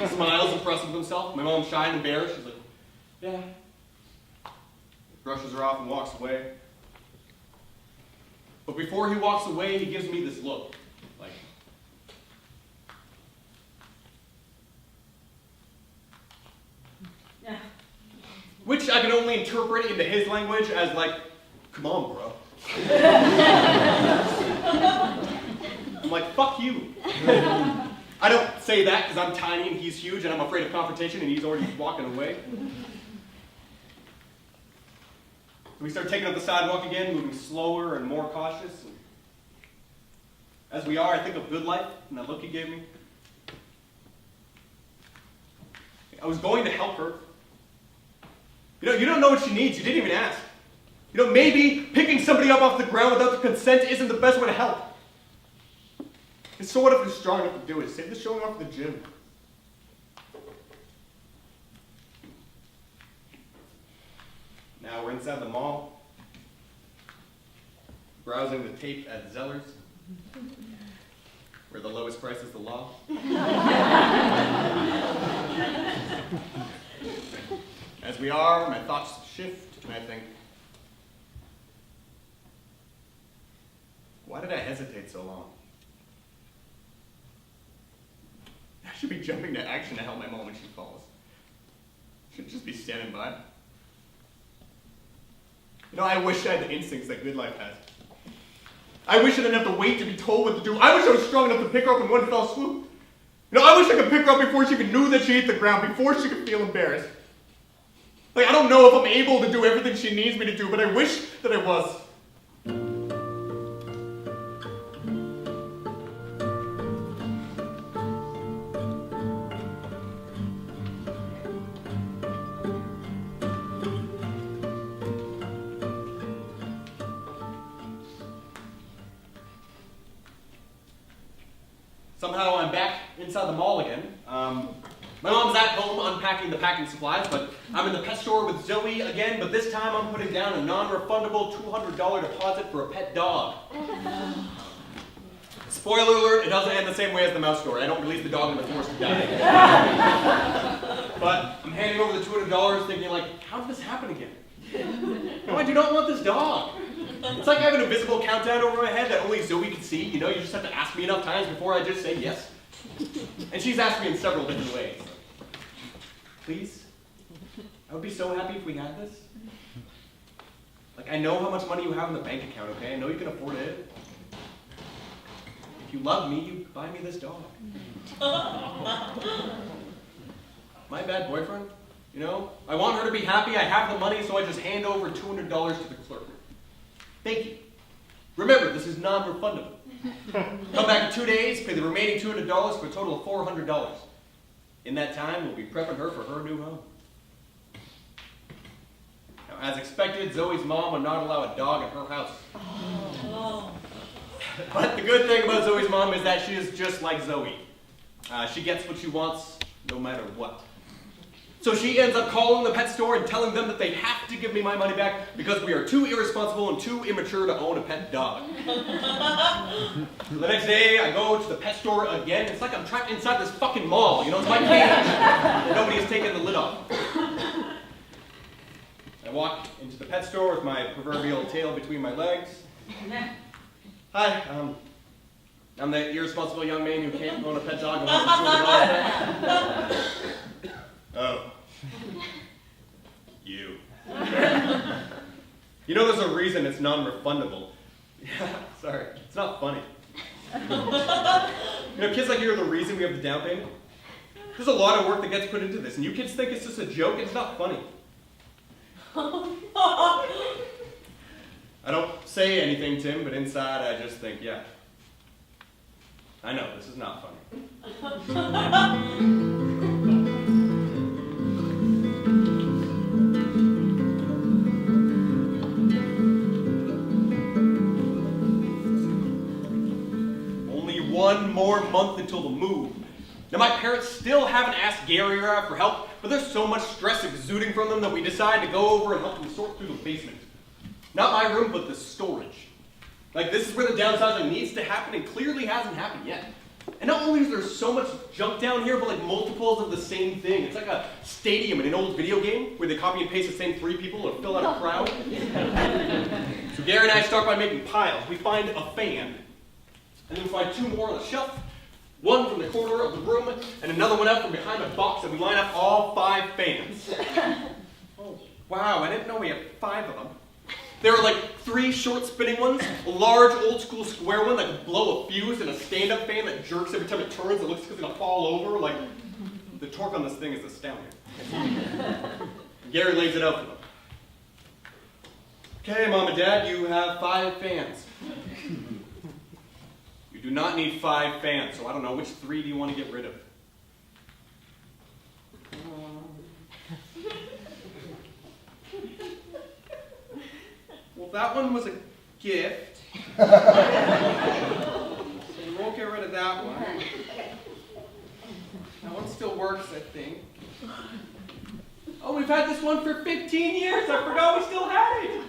Smiles, impressed with himself. My mom's shy and embarrassed. She's like, "Yeah." Brushes her off and walks away. But before he walks away, he gives me this look. Like, Yeah. which I can only interpret into his language as like, "Come on, bro." I'm like, "Fuck you." I don't say that because I'm tiny and he's huge and I'm afraid of confrontation and he's already walking away. We start taking up the sidewalk again, moving slower and more cautious. And as we are, I think of Good Life and that look he gave me. I was going to help her. You don't know what she needs. You didn't even ask. Maybe picking somebody up off the ground without the consent isn't the best way to help. And so what if you're strong enough to do it? Save the showing off at the gym. Now we're inside the mall, browsing the tape at Zeller's, where the lowest price is the law. As we are, my thoughts shift, and I think, why did I hesitate so long? I should be jumping to action to help my mom when she falls. I should just be standing by. I wish I had the instincts that Good Life has. I wish I didn't have to wait to be told what to do. I wish I was strong enough to pick her up in one fell swoop. I wish I could pick her up before she even knew that she hit the ground, before she could feel embarrassed. I don't know if I'm able to do everything she needs me to do, but I wish that I was. Somehow I'm back inside the mall again. My mom's at home unpacking the packing supplies, but I'm in the pet store with Zoe again, but this time I'm putting down a non-refundable $200 deposit for a pet dog. Spoiler alert, it doesn't end the same way as the mouse story. I don't release the dog in the forest to die. But I'm handing over the $200 thinking how did this happen again? No, I do not want this dog. It's like I have an invisible countdown over my head that only Zoe can see. You just have to ask me enough times before I just say yes. And she's asked me in several different ways. Please? I would be so happy if we had this. Like, I know how much money you have in the bank account, okay? I know you can afford it. If you love me, you buy me this dog. My bad boyfriend, you know? I want her to be happy, I have the money, so I just hand over $200 to the clerk. Thank you. Remember, this is non-refundable. Come back in 2 days, pay the remaining $200 for a total of $400. In that time, we'll be prepping her for her new home. Now, as expected, Zoe's mom would not allow a dog in her house. But the good thing about Zoe's mom is that she is just like Zoe. She gets what she wants, no matter what. So she ends up calling the pet store and telling them that they have to give me my money back because we are too irresponsible and too immature to own a pet dog. The next day, I go to the pet store again. It's like I'm trapped inside this fucking mall. You know, it's my cage. Nobody has taken the lid off. I walk into the pet store with my proverbial tail between my legs. Hi, I'm the irresponsible young man who can't own a pet dog and wants $200 back. Oh. You. You know there's a reason it's non-refundable. Yeah, sorry. It's not funny. You know, kids like you are the reason we have the down payment. There's a lot of work that gets put into this, and you kids think it's just a joke. It's not funny. I don't say anything, Tim, but inside I just think, yeah. I know, this is not funny. One more month until the move. Now my parents still haven't asked Gary or I for help, but there's so much stress exuding from them that we decide to go over and help them sort through the basement. Not my room, but the storage. Like, this is where the downsizing needs to happen and clearly hasn't happened yet. And not only is there so much junk down here, but like multiples of the same thing. It's like a stadium in an old video game where they copy and paste the same 3 people to fill out a crowd. So Gary and I start by making piles. We find a fan. And then we find 2 more on the shelf, one from the corner of the room, and another one out from behind a box, and we line up all 5 fans. Oh, wow, I didn't know we had 5 of them. There were like 3 short spinning ones, a large old school square one that could blow a fuse, and a stand-up fan that jerks every time it turns. It looks like it's gonna fall over. Like, the torque on this thing is astounding. Gary lays it out for them. Okay, Mom and Dad, you have 5 fans. You do not need 5 fans, so I don't know, which 3 do you want to get rid of? Well, that one was a gift. So we won't get rid of that one. That one still works, I think. Oh, we've had this one for 15 years. I forgot we still had it.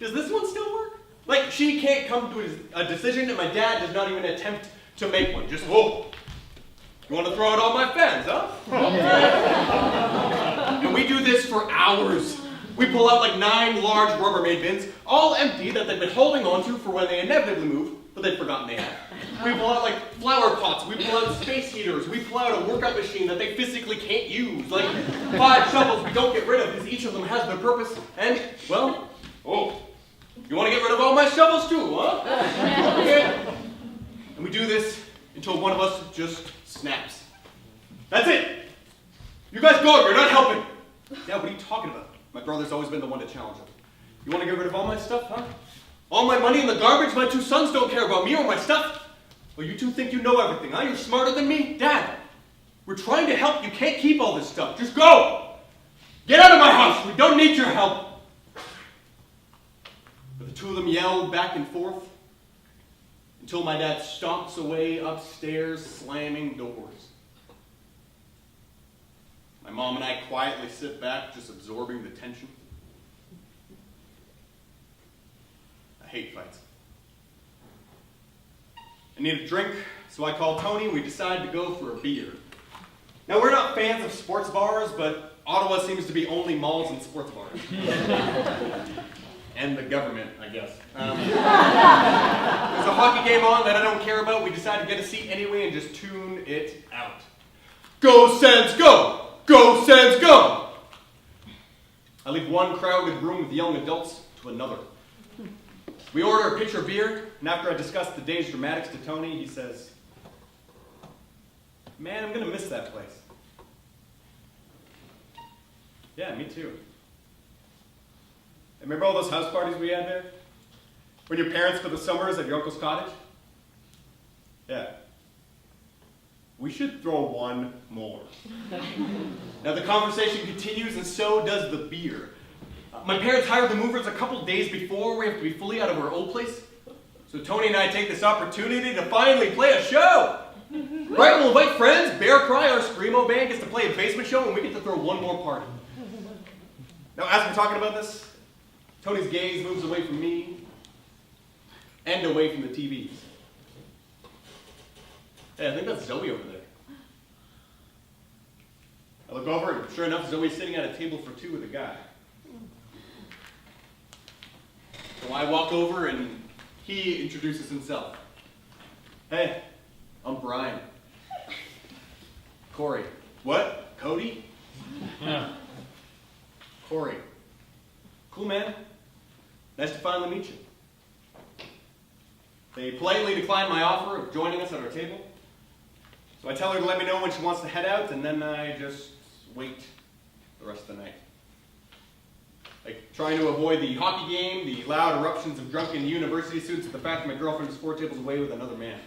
Does this one still work? Like, she can't come to a decision, and my dad does not even attempt to make one. Just, whoa. You want to throw out all my fans, huh? And we do this for hours. We pull out like 9 large Rubbermaid bins, all empty, that they've been holding on to for when they inevitably move, but they've forgotten they had. We pull out like flower pots, we pull out space heaters, we pull out a workout machine that they physically can't use. Like 5 shovels we don't get rid of because each of them has their purpose, and, well, oh. You want to get rid of all my shovels too, huh? Okay. And we do this until one of us just snaps. That's it. You guys go, you're not helping. Dad, what are you talking about? My brother's always been the one to challenge him. You want to get rid of all my stuff, huh? All my money in the garbage? My 2 sons don't care about me or my stuff? Well, you 2 think you know everything, huh? You're smarter than me? Dad, we're trying to help. You can't keep all this stuff. Just go. Get out of my house. We don't need your help. But the 2 of them yelled back and forth until my dad stomps away upstairs, slamming doors. My mom and I quietly sit back, just absorbing the tension. I hate fights. I need a drink, so I call Tony. We decide to go for a beer. Now, we're not fans of sports bars, but Ottawa seems to be only malls and sports bars. And the government, I guess. There's a hockey game on that I don't care about. We decide to get a seat anyway and just tune it out. Go Sens, go! Go Sens, go! I leave one crowded room with young adults to another. We order a pitcher of beer, and after I discuss the day's dramatics to Tony, he says, "Man, I'm gonna miss that place." Yeah, me too. Remember all those house parties we had there? When your parents spent the summers at your uncle's cottage? Yeah. We should throw one more. Now the conversation continues, and so does the beer. My parents hired the movers a couple days before we have to be fully out of our old place. So Tony and I take this opportunity to finally play a show. Right, we'll invite friends. Bear Cry, our screamo band, gets to play a basement show, and we get to throw one more party. Now, as we're talking about this, Tony's gaze moves away from me and away from the TVs. Hey, I think that's Zoe over there. I look over, and sure enough, Zoe's sitting at a table for two with a guy. So I walk over, and he introduces himself. "Hey, I'm Brian." "Corey." "What? Cody?" Yeah. "Corey." "Cool, man. Nice to finally meet you." They politely decline my offer of joining us at our table. So I tell her to let me know when she wants to head out, and then I just wait the rest of the night. Like trying to avoid the hockey game, the loud eruptions of drunken university students, and the fact that my girlfriend is 4 tables away with another man.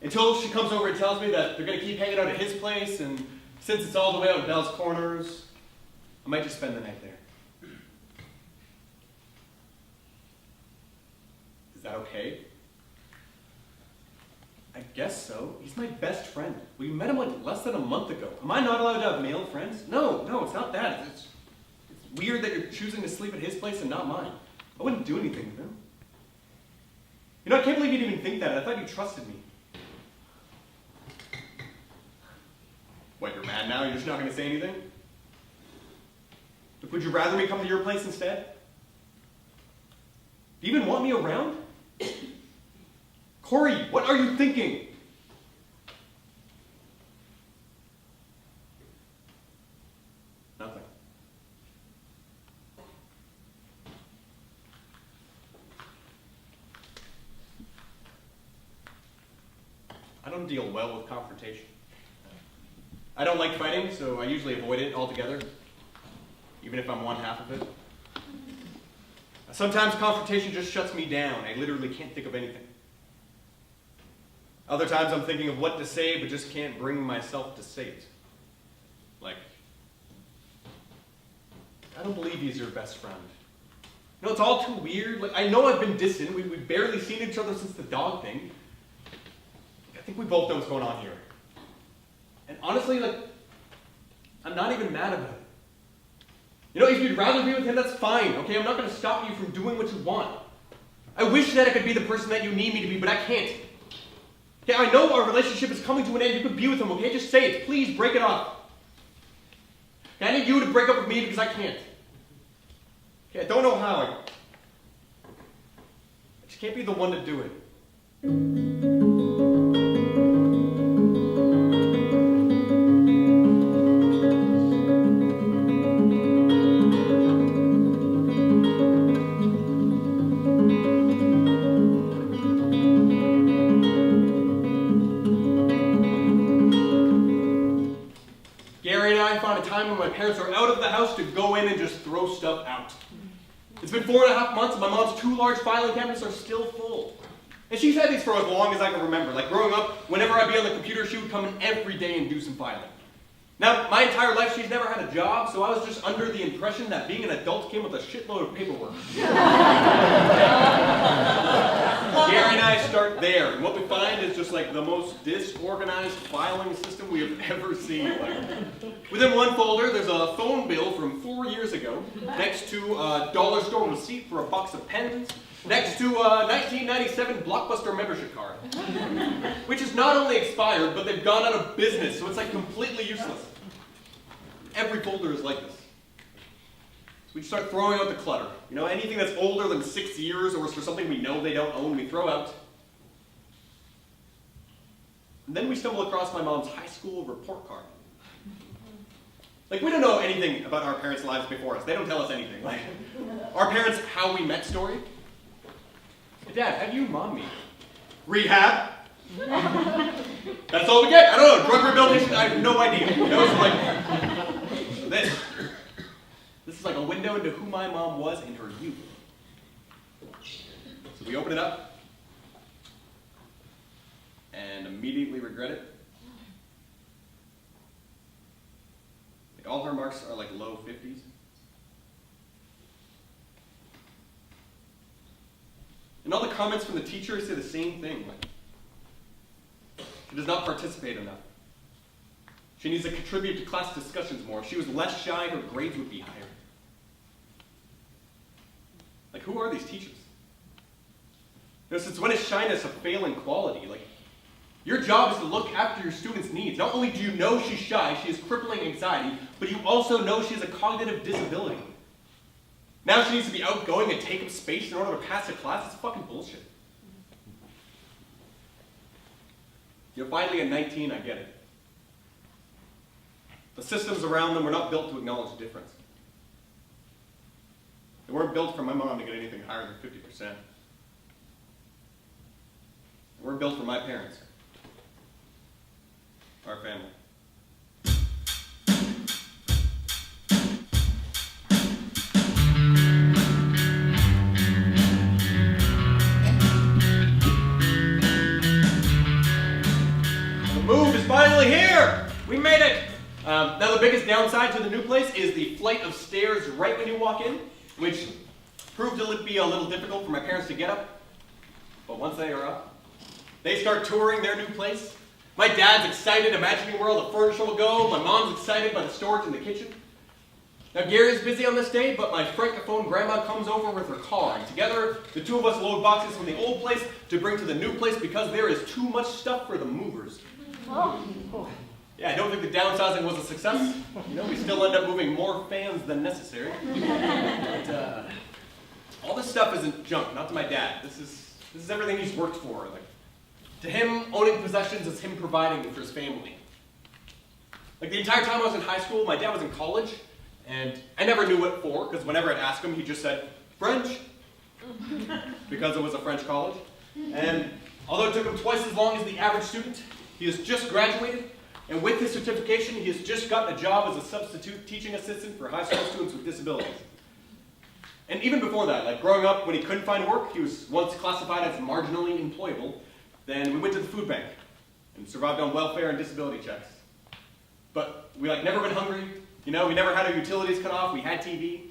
Until she comes over and tells me that they're going to keep hanging out at his place, and since it's all the way out in Bell's Corners, I might just spend the night there. Is that okay? I guess so. He's my best friend. We met him like less than a month ago. Am I not allowed to have male friends? No, it's not that. It's weird that you're choosing to sleep at his place and not mine. I wouldn't do anything with him. You know, I can't believe you'd even think that. I thought you trusted me. What, you're mad now? You're just not going to say anything? Would you rather me come to your place instead? Do you even want me around? Corey, what are you thinking? Nothing. I don't deal well with confrontation. I don't like fighting, so I usually avoid it altogether, even if I'm one half of it. Sometimes confrontation just shuts me down. I literally can't think of anything. Other times I'm thinking of what to say, but just can't bring myself to say it. Like, I don't believe he's your best friend. You know, it's all too weird. Like, I know I've been distant. We've barely seen each other since the dog thing. I think we both know what's going on here. And honestly, like, I'm not even mad about it. You know, if you'd rather be with him, that's fine, okay? I'm not going to stop you from doing what you want. I wish that I could be the person that you need me to be, but I can't. Okay, I know our relationship is coming to an end. You could be with him, okay? Just say it. Please, break it off. Okay, I need you to break up with me because I can't. Okay, I don't know how. I just can't be the one to do it. When my parents are out of the house to go in and just throw stuff out. It's been 4.5 months and my mom's 2 large filing cabinets are still full. And she's had these for as long as I can remember. Like growing up, whenever I'd be on the computer, she would come in every day and do some filing. Now, my entire life, she's never had a job, so I was just under the impression that being an adult came with a shitload of paperwork. Gary and I start there, and what we find is just like the most disorganized filing system we have ever seen. Like, within one folder, there's a phone bill from 4 years ago, next to a dollar store receipt for a box of pens, next to a 1997 Blockbuster membership card, which is not only expired, but they've gone out of business, so it's like completely useless. Every folder is like this. So we start throwing out the clutter. You know, anything that's older than 6 years or is for something we know they don't own, we throw out. And then we stumble across my mom's high school report card. Like, we don't know anything about our parents' lives before us. They don't tell us anything. Like, our parents' how we met story. Hey, Dad, how do you mom meet? Rehab. That's all we get. I don't know. Drug rehabilitation, I have no idea. You know, so like, this is like a window into who my mom was in her youth. So we open it up and immediately regret it. Like, all her marks are like low 50s. And all the comments from the teachers say the same thing. Like, she does not participate enough. She needs to contribute to class discussions more. If she was less shy, her grades would be higher. Like, who are these teachers? You know, since when is shyness a failing quality? Like, your job is to look after your students' needs. Not only do you know she's shy, she has crippling anxiety, but you also know she has a cognitive disability. Now she needs to be outgoing and take up space in order to pass a class? It's fucking bullshit. You know, finally at 19, I get it. The systems around them were not built to acknowledge difference. They weren't built for my mom to get anything higher than 50%. They weren't built for my parents. Our family. The move is finally here! We made it! Now the biggest downside to the new place is the flight of stairs right when you walk in, which proved to be a little difficult for my parents to get up. But once they are up, they start touring their new place. My dad's excited, imagining where all the furniture will go. My mom's excited by the storage in the kitchen. Now Gary's busy on this day, but my francophone grandma comes over with her car, and together the two of us load boxes from the old place to bring to the new place because there is too much stuff for the movers. Yeah, I don't think the downsizing was a success. You know, we still end up moving more fans than necessary. But all this stuff isn't junk, not to my dad. This is everything he's worked for. Like, to him, owning possessions is him providing for his family. Like, the entire time I was in high school, my dad was in college, and I never knew what for, because whenever I'd ask him, he just said, French, because it was a French college. And although it took him twice as long as the average student, he has just graduated, and with his certification, he has just gotten a job as a substitute teaching assistant for high school students with disabilities. And even before that, like growing up, when he couldn't find work, he was once classified as marginally employable. Then we went to the food bank and survived on welfare and disability checks. But we never went hungry. You know, we never had our utilities cut off. We had TV.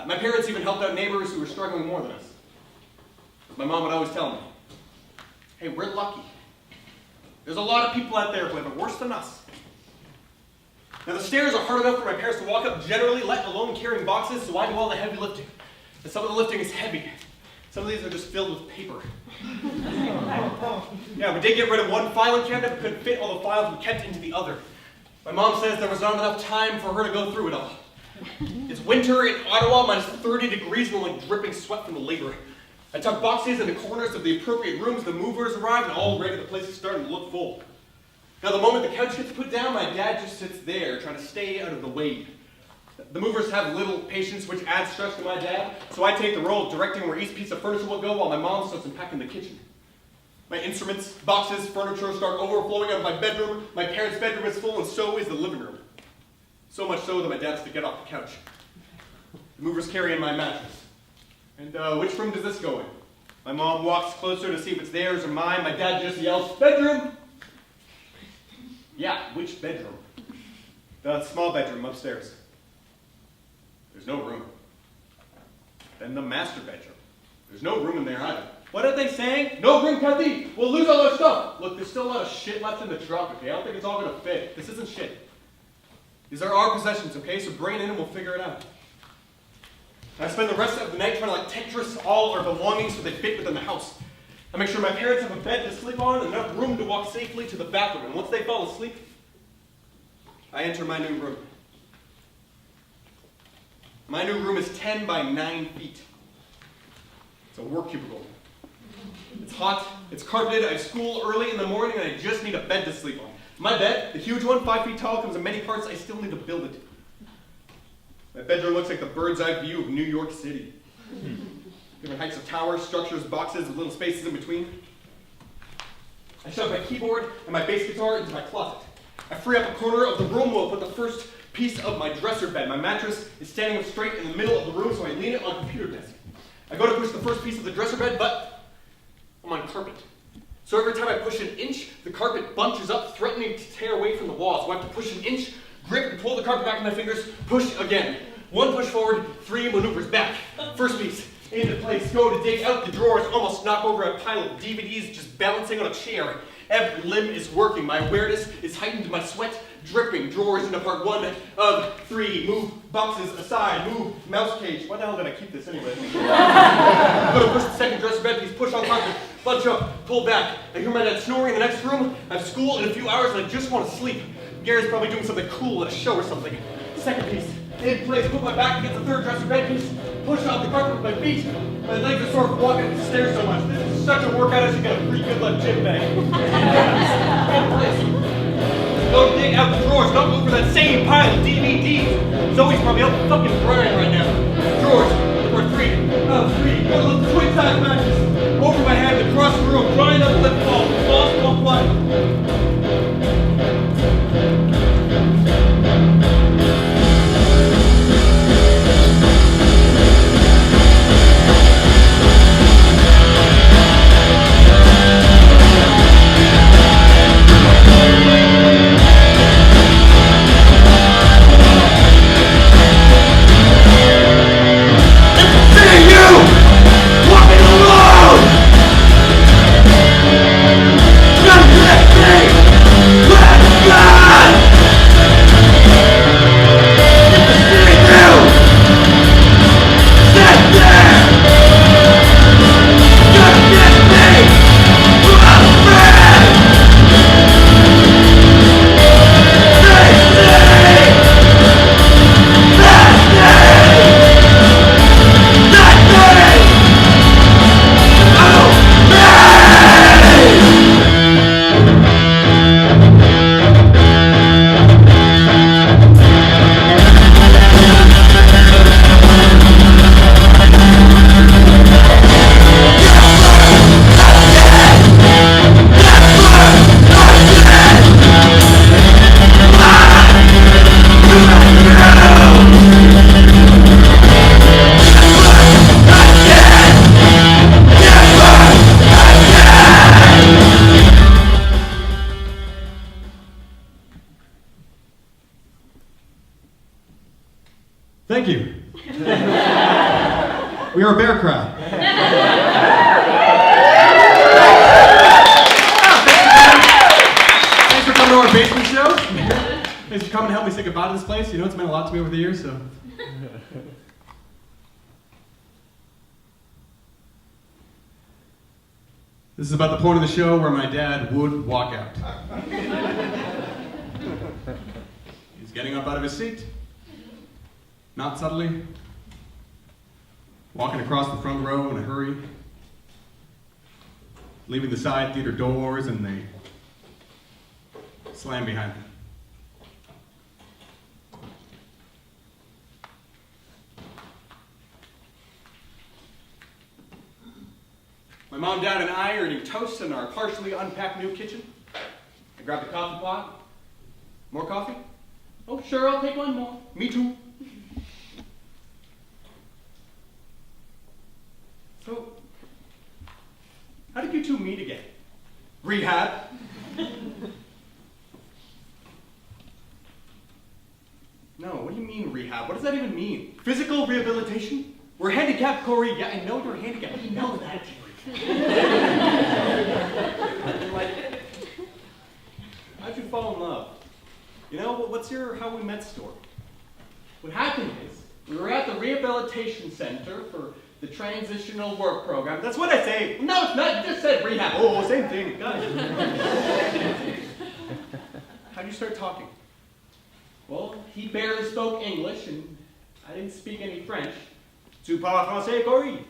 My parents even helped out neighbors who were struggling more than us. My mom would always tell me, hey, we're lucky. There's a lot of people out there who have it worse than us. Now the stairs are hard enough for my parents to walk up generally, let alone carrying boxes, so I do all the heavy lifting. And some of the lifting is heavy. Some of these are just filled with paper. Yeah, we did get rid of one filing cabinet, but couldn't fit all the files we kept into the other. My mom says there was not enough time for her to go through it all. It's winter in Ottawa, minus 30 degrees, and I'm dripping sweat from the labor. I tuck boxes in the corners of the appropriate rooms, the movers arrive, and already the place is starting to look full. Now the moment the couch gets put down, my dad just sits there, trying to stay out of the way. The movers have little patience, which adds stress to my dad, so I take the role of directing where each piece of furniture will go while my mom starts unpacking the kitchen. My instruments, boxes, furniture start overflowing out of my bedroom. My parents' bedroom is full, and so is the living room. So much so that my dad has to get off the couch. The movers carry in my mattress. And which room does this go in? My mom walks closer to see if it's theirs or mine. My dad just yells, bedroom! Yeah, which bedroom? The small bedroom upstairs. There's no room. Then the master bedroom. There's no room in there either. What are they saying? No room, Kathy! We'll lose all our stuff! Look, there's still a lot of shit left in the truck, okay? I don't think it's all gonna fit. This isn't shit. These are our possessions, okay? So bring it in and we'll figure it out. I spend the rest of the night trying to Tetris all our belongings so they fit within the house. I make sure my parents have a bed to sleep on and enough room to walk safely to the bathroom. And once they fall asleep, I enter my new room. My new room is 10 by 9 feet. It's a work cubicle. It's hot, it's carpeted, I have school early in the morning, and I just need a bed to sleep on. My bed, the huge one, 5 feet tall, comes in many parts. I still need to build it. My bedroom looks like the bird's eye view of New York City. Different heights of towers, structures, boxes with little spaces in between. I shove my keyboard and my bass guitar into my closet. I free up a corner of the room where I'll put the first piece of my dresser bed. My mattress is standing up straight in the middle of the room, so I lean it on the computer desk. I go to push the first piece of the dresser bed, but I'm on carpet. So every time I push an inch, the carpet bunches up, threatening to tear away from the wall. So I have to push an inch, grip and pull the carpet back with my fingers, push again. One push forward, 3 maneuvers back. First piece, into place, go to dig out the drawers, almost knock over a pile of DVDs just balancing on a chair. Every limb is working, my awareness is heightened, my sweat dripping, drawers into part 1 of 3, move boxes aside, move mouse cage. Why the hell did I keep this anyway? I'm gonna push the second dresser bed piece, push on carpet, bunch up, pull back. I hear my dad snoring in the next room. I have school in a few hours and I just want to sleep. Gary's probably doing something cool at a show or something. Second piece, in place, put my back against the third dresser bed piece, push off the carpet with my feet. My legs are sore from walking up the stairs so much. This is such a workout, I should get a pretty good left gym bag. In place. Don't dig out the drawers, don't look for that same pile of DVDs. Zoe's probably up fucking crying right now. Drawers, number 3 of 3. Go to the twin size mattress. Over my head, across the room, drying up the lip balm. Lost one one. Thank you. We are a bear crowd. Thanks for coming to our basement show. Thanks for coming to help me say goodbye to this place. You know, it's meant a lot to me over the years, so. This is about the point of the show where my dad would walk out. He's getting up out of his seat. Not subtly, walking across the front row in a hurry, leaving the side theater doors and they slam behind him. My mom, dad, and I are eating toast in our partially unpacked new kitchen. I grabbed a coffee pot. More coffee? Oh, sure, I'll take one more. Me too. So, how did you two meet again? Rehab? No, what do you mean rehab? What does that even mean? Physical rehabilitation? We're handicapped, Corey. Yeah, I know you're handicapped. You know that. Like, how'd you fall in love? You know, what's your how we met story? What happened is, we were at the rehabilitation center for the transitional work program. That's what I say. No, it's not. You just said rehab. Oh, same thing. Got it. How'd you start talking? Well, he barely spoke English, and I didn't speak any French. Tu parles français, Corey?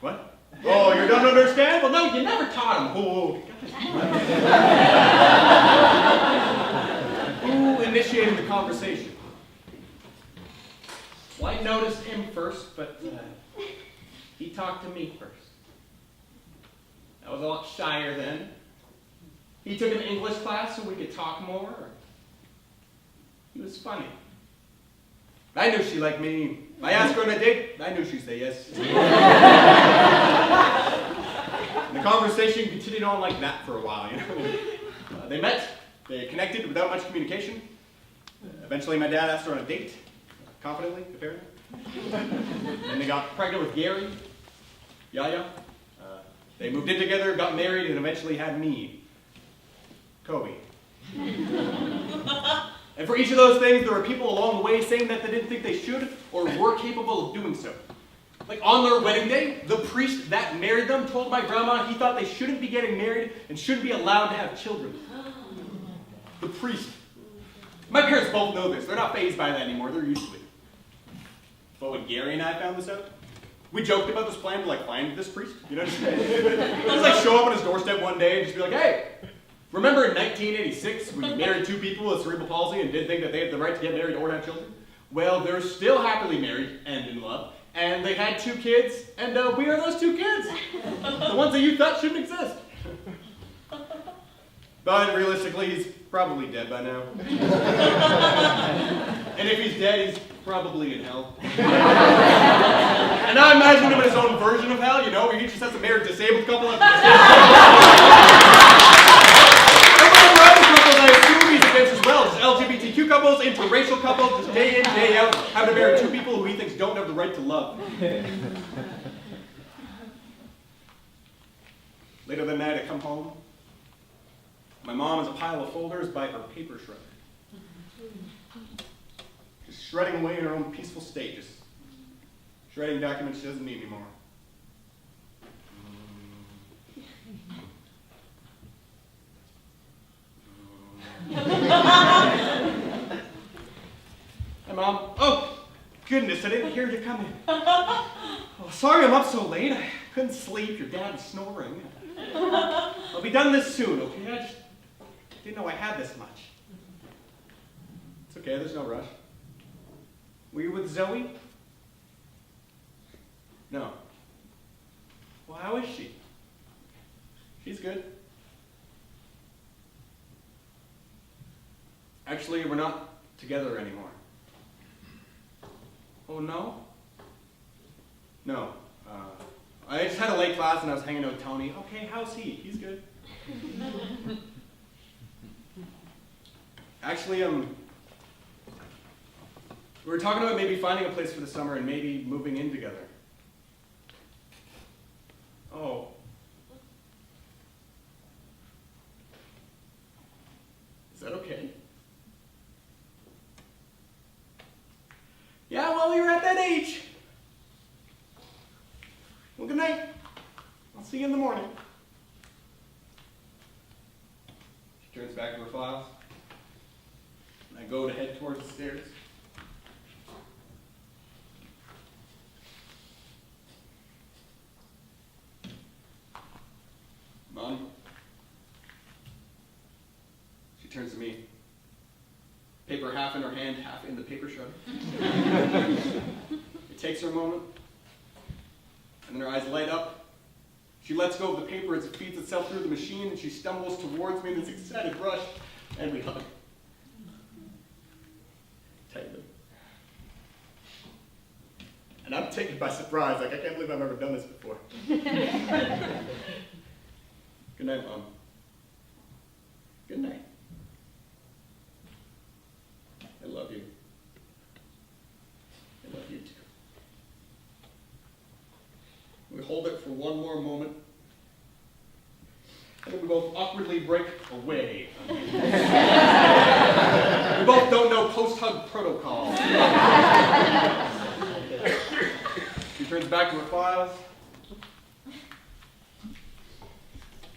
What? Oh, you don't understand? Well, no, you never taught him. Oh, who initiated the conversation? Well, I noticed him first, but he talked to me first. I was a lot shyer then. He took an English class so we could talk more. He was funny. I knew she liked me. I asked her on a date. I knew she'd say yes. And the conversation continued on like that for a while, you know. They met. They connected without much communication. Eventually, my dad asked her on a date, confidently, apparently. And they got pregnant with Gary, Yaya. They moved in together, got married, and eventually had me, Kobe. And for each of those things, there were people along the way saying that they didn't think they should or were capable of doing so. Like on their wedding day, the priest that married them told my grandma he thought they shouldn't be getting married and shouldn't be allowed to have children. The priest. My parents both know this. They're not fazed by that anymore. They're used to it. But when Gary and I found this out, we joked about this plan to like find this priest. You know, just like show up on his doorstep one day and just be like, hey, remember in 1986 we married two people with cerebral palsy and did think that they had the right to get married or have children? Well, they're still happily married and in love, and they had 2 kids, and we are those 2 kids. The ones that you thought shouldn't exist. But realistically, he's probably dead by now. And if he's dead, he's probably in hell. And I imagine him in his own version of hell, you know, where he just has to marry a disabled couple. And other couples I assume he's against as well. Just LGBTQ couples, interracial couples, just day in, day out, having to marry 2 people who he thinks don't have the right to love. Later that night, I come home. My mom has a pile of folders by her paper shredder. Just shredding away in her own peaceful state, just shredding documents she doesn't need anymore. Hey, Mom. Oh, goodness, I didn't hear you coming. Oh, sorry I'm up so late. I couldn't sleep. Your dad was snoring. I'll be done this soon, okay? I just didn't know I had this much. It's okay, there's no rush. Were you with Zoe? No. Well, how is she? She's good. Actually, we're not together anymore. Oh, no? No. I just had a late class and I was hanging out with Tony. Okay, how's he? He's good. Actually, we were talking about maybe finding a place for the summer and maybe moving in together. Oh. Is that okay? Yeah, well, you're at that age. Well, good night. I'll see you in the morning. She turns back to her files. And I go to head towards the stairs. Mom? She turns to me. Paper half in her hand, half in the paper shredder. It takes her a moment. And then her eyes light up. She lets go of the paper as it feeds itself through the machine, and she stumbles towards me in this excited rush, and we hug. Tightly. And I'm taken by surprise, like I can't believe I've ever done this before. Good night, Mom. Good night. I love you. I love you too. We hold it for one more moment, and then we both awkwardly break away. We both don't know post-hug protocol. She turns back to her files.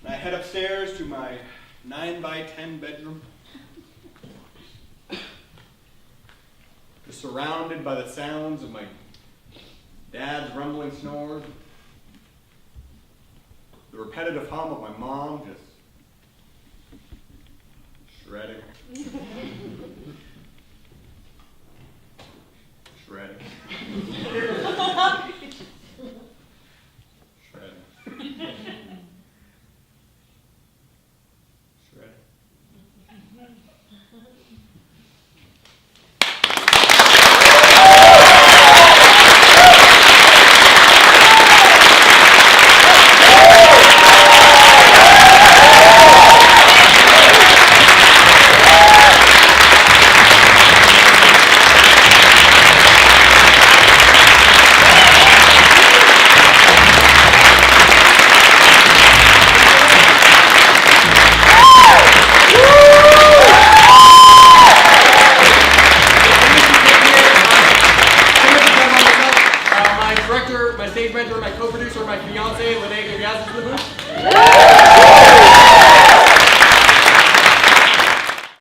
And I head upstairs to my 9x10 bedroom. Just surrounded by the sounds of my dad's rumbling snores. The repetitive hum of my mom just shredding.